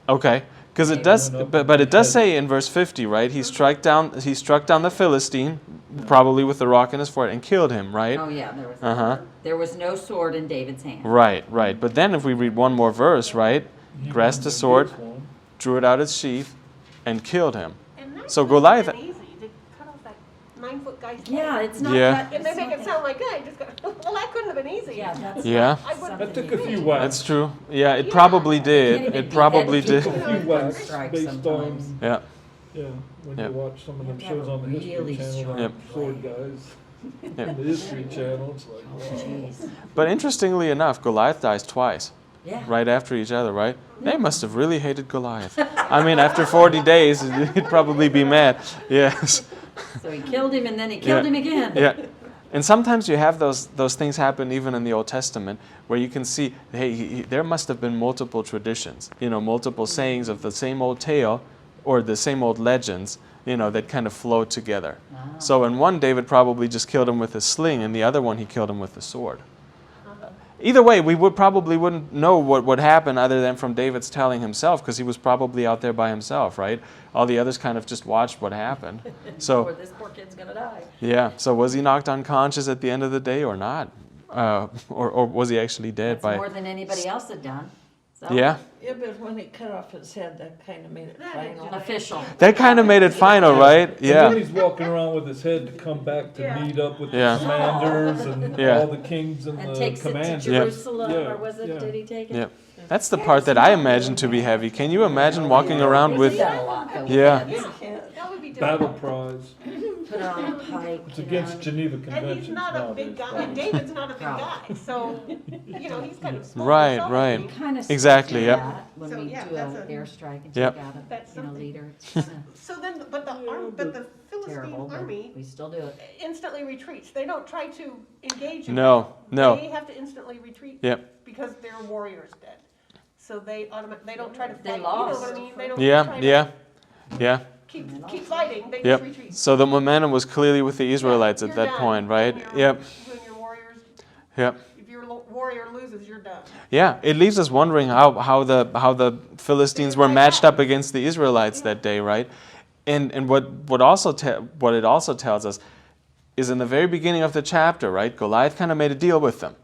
Okay, because it does, but it does say in verse 50, right? He struck down the Philistine, probably with the rock in his forehead, and killed him, right? Oh yeah, there was no sword in David's hand. Right. But then if we read one more verse, right? Grasped a sword, drew it out its sheath, and killed him. And that So couldn't Goliath- have been easy to cut off that 9-foot guy's head. Yeah, it's not Yeah. that. And they it's make not it sound like, I just got, well, that couldn't have been easy. Yeah, that's Yeah. I would- something That took you a few do. whacks. That's true. Yeah, it Yeah. probably Can't did. even It probably behead did. people. A few whacks Strike based sometimes. on, Yeah. when Yep. you watch some of them You have to shows on the have a History really Channel, strong Yep. sword guys. Yep. The History Channel, it's like, Oh, wow. jeez. But interestingly enough, Goliath dies twice, Yeah. right after each other, right? They must have really hated Goliath. I mean, after 40 days, he'd probably be mad. Yes. So he killed him and then he killed him again. Yeah. And sometimes you have those things happen even in the Old Testament where you can see, hey, there must have been multiple traditions, multiple sayings of the same old tale or the same old legends, that kind of flow together. So in one, David probably just killed him with a sling, and the other one, he killed him with a sword. Either way, we probably wouldn't know what would happen other than from David's telling himself, because he was probably out there by himself, right? All the others kind of just watched what happened. Or So, this poor kid's gonna die. yeah. So was he knocked unconscious at the end of the day or not? Or was he actually dead That's more than anybody else had done. So, Yeah. Yeah, but when he cut off his head, that kind of made it final. Official. That kind of made it final, right? And then Yeah. he's walking around with his head to come back to Yeah. meet up with Yeah. the commanders and Yeah. all the kings and, And the takes it to commanders. Jerusalem, Yeah, or was it, yeah. did he take it? Yeah. That's the part that I imagine to be heavy. Can you imagine walking around He's with, done a lot, though, with Yeah. heads. That would be Battle difficult. prize. Put it on a pike. It's you against know. Geneva And Conventions he's not a nowadays. big guy, probably. and David's not a big Probably. guy, so, he's kind of small. Right, himself, right. I mean. Kind of Exactly, yep. When So, we yeah, do that's an a- airstrike and Yep. take out That's a something. leader. It's kinda So then, but the Philistine terrible, but army we still do it. instantly retreats. They don't try to engage in No, no. They have to instantly retreat. Yep. Because their warrior's dead. So they don't try to fight. They You know lost. what I mean? They don't Yeah, try to yeah. keep fighting. They Yep. just retreat. So the momentum was clearly with the Israelites at You're that done. point, right? When Yep, When your warriors, yep. if your warrior loses, you're done. Yeah, it leaves us wondering how the Philistines were matched up against the Israelites that day, right? And what it also tells us is in the very beginning of the chapter, right? Goliath kind of made a deal with them,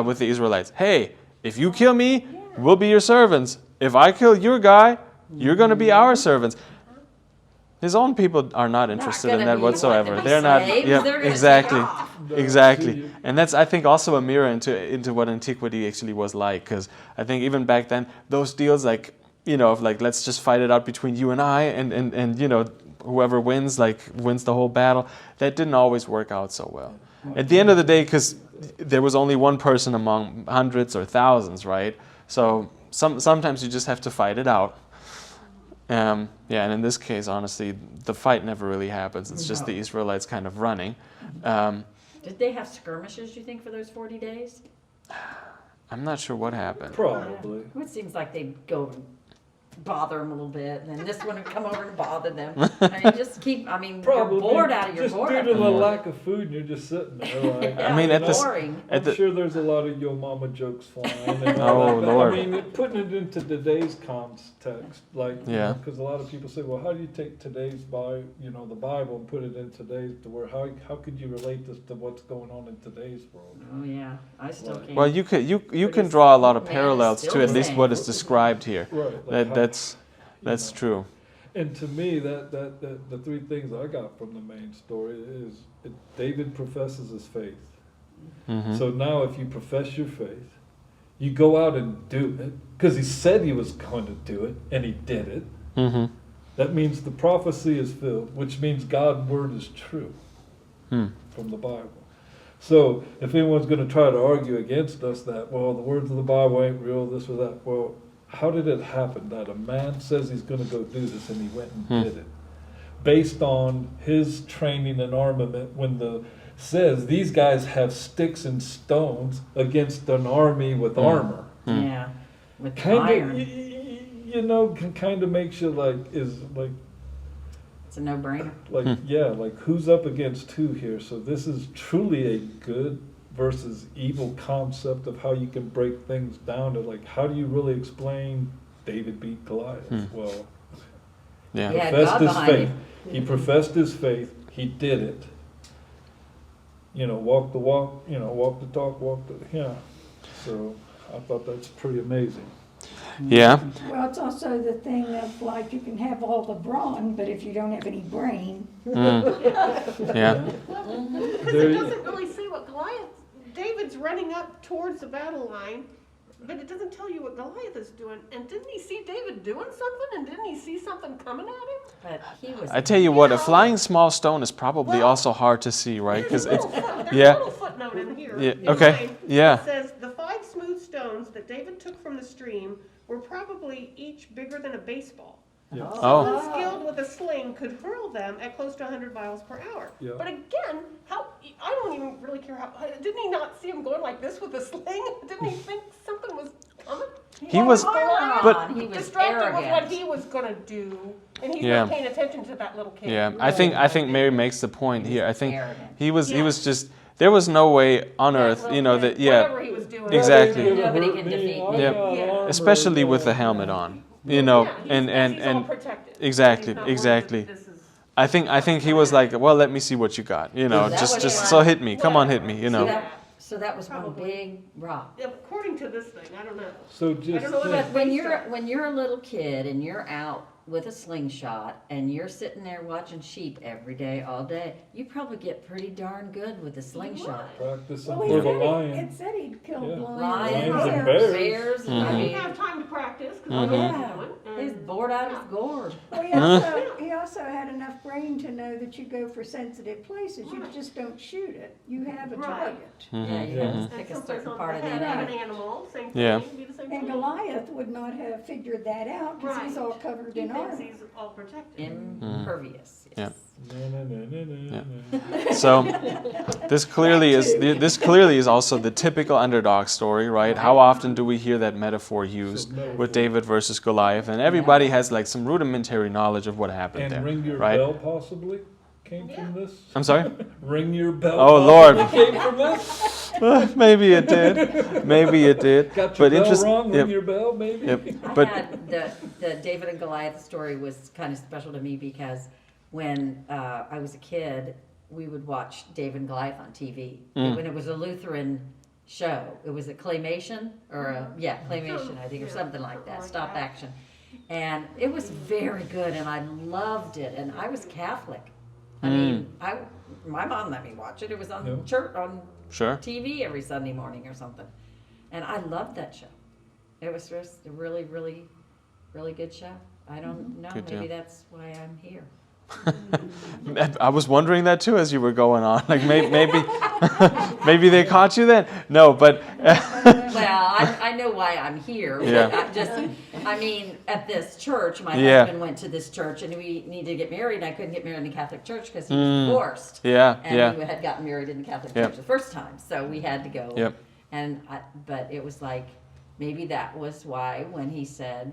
with the Israelites. Hey, if you kill me, we'll be your servants. If I kill your guy, you're going to be our servants. His own people are not interested in gonna that be whatsoever. what? They're not. Slaves? Yep, They're gonna take exactly, off. exactly. And that's, I think, also a mirror into what antiquity actually was like. Because I think even back then, those deals, like, of like, let's just fight it out between you and I, and whoever wins the whole battle. That didn't always work out so well. At the end of the day, because there was only one person among hundreds or thousands, right? So sometimes you just have to fight it out. And in this case, honestly, the fight never really happens. It's just the Israelites kind of running. Did they have skirmishes, you think, for those 40 days? I'm not sure what happened. Probably. It seems like they'd go and bother them a little bit, and then this one would come over and bother them. I mean, Probably. you're bored out of your just bored. due out to of the your lack of food, and you're just sitting there like. Yeah, I mean, at this- boring. At I'm the- sure there's a lot of yo mama jokes flying. And all Oh, that, Lord. I mean, putting it into today's context, like, Yeah. because a lot of people say, well, how do you take today's Bible, the Bible, and put it in today's to where how could you relate this to what's going on in today's world? Oh yeah, I still Right. can't. Well, you But can it's- draw a lot of man, it's parallels still to at the least same. what is described here. Right. Like That's know. true. And to me, that the three things I got from the main story is David professes his faith. Mhm. So now, if you profess your faith, you go out and do it because he said he was going to do it, and he did it. Mhm. That means the prophecy is filled, which means God's word is true Hmm. from the Bible. So if anyone's going to try to argue against us that, well, the words of the Bible ain't real, this or that, well, how did it happen that a man says he's going to go do this and he went and did it? Based on his training and armament, when the says these guys have sticks and stones against an army with armor. Yeah, with Kind iron, of, can kind of makes you it's a no-brainer. like who's up against who here? So this is truly a good versus evil concept of how you can break things down to how do you really explain David beat Goliath? Well, Yeah. Yeah. professed God his behind faith. He professed his faith. He did it. Walk the walk. Walk the talk. So I thought that's pretty amazing. Yeah. Well, it's also the thing of you can have all the brawn, but if you don't have any brain, Yeah. Because it doesn't really say what David's running up towards the battle line, but it doesn't tell you what Goliath is doing. And didn't he see David doing something? And didn't he see something coming at him? But he was. I tell you what, a flying small stone is probably also hard to see, right? Because There's it's a yeah. little footnote in here. Yeah, in okay, mine. yeah. It says, the 5 smooth stones that David took from the stream were probably each bigger than a baseball. Yeah. Oh. Someone skilled with a sling could hurl them at close to 100 miles per hour. Yeah. But again, I don't even really care didn't he not see him going like this with a sling? Didn't he think something was coming? He was, but he was Distracted with what arrogant. he was gonna do, and he's Yeah. not paying attention to that little kid. Yeah, I think Mary makes the point here. I think arrogant. he was just there was no way on earth, that Whatever he was doing. Exactly. Nobody can defeat me. Yeah. Especially with the helmet on, Yeah, he's all protected. exactly, He's not worried exactly. that this is- I think he was like, well, let me see what you got, That just was so hit me, come on, hit me, So that was one Probably. big rock. According to this thing, I don't know. So just don't know But what when you're a little kid and you're out with a slingshot and you're sitting there watching sheep every day, all day, you probably get pretty darn good with a slingshot. practicing well, for the lion. it said he'd killed Yeah. lions Lions and and bears. bears, and I He mean, didn't have time to practice because Mhm. he was yeah, doing. he's bored out of his gourd. Well, he also had enough brain to know that you go for sensitive places. You just don't shoot it. You have a Right. target. Yeah, you Mhm. have to pick a certain part of the head anatomy. an animal, same thing. Yeah. It'd be the same And thing. Goliath would not have figured that out because he's Right. all covered He in thinks armor. he's all protected. Impervious. Yeah. Yes. So this clearly is also the typical underdog story, right? How often do we hear that metaphor used with David versus Goliath? And everybody has some rudimentary knowledge of what happened And there, ring your right? bell possibly came from this. I'm sorry. Ring your bell. Oh, Lord. possibly came from this. Maybe it did. Maybe it did. Got your But bell interest- wrong. Ring yep. your bell, maybe. Yep. I But had the David and Goliath story was kind of special to me because when I was a kid, we would watch David and Goliath on TV. When it was a Lutheran show, it was a claymation claymation, I think, or something like that, stop action, and it was very good, and I loved it. And I was Catholic. I mean, my mom let me watch it. It was on Yeah. church on sure. TV every Sunday morning or something. And I loved that show. It was just a really, really, really good show. I don't know. Good Maybe deal. that's why I'm here. I was wondering that too as you were going on. Maybe maybe they caught you then. No, but Well, I know why I'm here. But Yeah. I mean, at this church, my Yeah. husband went to this church, and we needed to get married, and I couldn't get married in the Catholic church because he was divorced. Yeah, And yeah. we had gotten married in the Catholic Yep. church the first time, so we had to go. Yep. But it was like, maybe that was why when he said,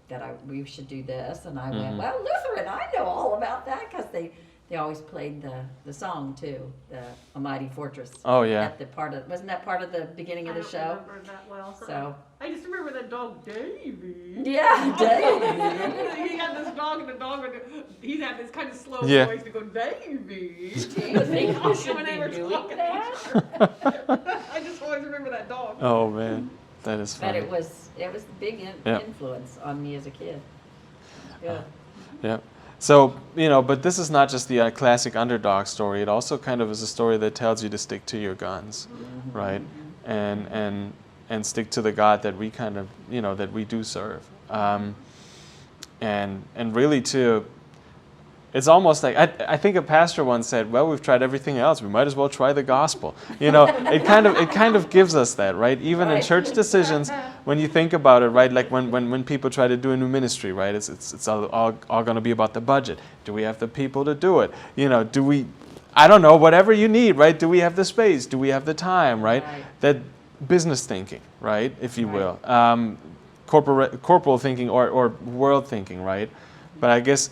that we should do this, and I went, well, Lutheran, I know all about that, because they always played the song too, the A Mighty Fortress. Oh, yeah. At the wasn't that part of the beginning of the I don't show? remember that well. So. I just remember that dog Davy. Yeah, Dave. He had this dog, and the dog he had this kind of slow Yeah. voice to go, Davy. Do you think you should When they be were doing talking. that? I just always remember that dog. Oh man, that is But funny. it was a big Yeah. influence on me as a kid. Good. Yeah. So, but this is not just the classic underdog story. It also kind of is a story that tells you to stick to your guns, right? And stick to the God that we kind of, that we do serve. And really it's almost like, I think a pastor once said, well, we've tried everything else. We might as well try the gospel. It kind of gives us that, right? Even in Right. church decisions, when you think about it, right? Like when people try to do a new ministry, right? It's all going to be about the budget. Do we have the people to do it? Do we, I don't know, whatever you need, right? Do we have the space? Do we have the time, right? Right. That business thinking, right? If you Right. will. Corporal thinking or world thinking, right? But I guess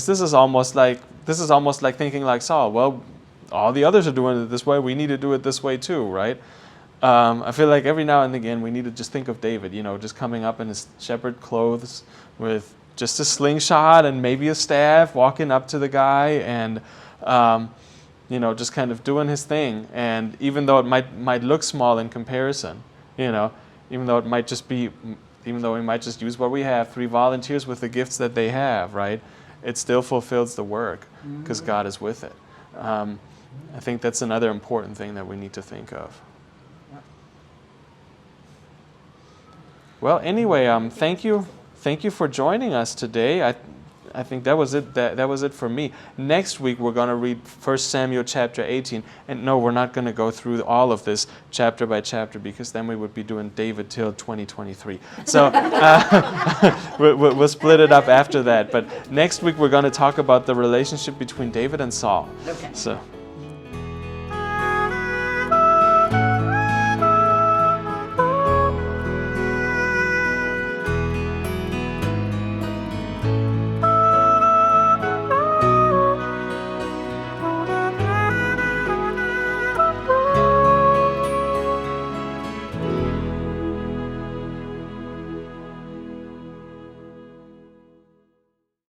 this is almost like thinking like Saul. Well, all the others are doing it this way. We need to do it this way too, right? I feel like every now and again we need to just think of David, just coming up in his shepherd clothes with just a slingshot and maybe a staff, walking up to the guy and just kind of doing his thing. And even though it might look small in comparison, even though we might just use what we have, 3 volunteers with the gifts that they have, right? It still fulfills the work because God is with it. I think that's another important thing that we need to think of. Well, anyway, thank you for joining us today. I think that was it. That was it for me. Next week we're going to read 1 Samuel chapter 18, and no, we're not going to go through all of this chapter by chapter because then we would be doing David till 2023. So we'll split it up after that. But next week we're going to talk about the relationship between David and Saul. Okay. So.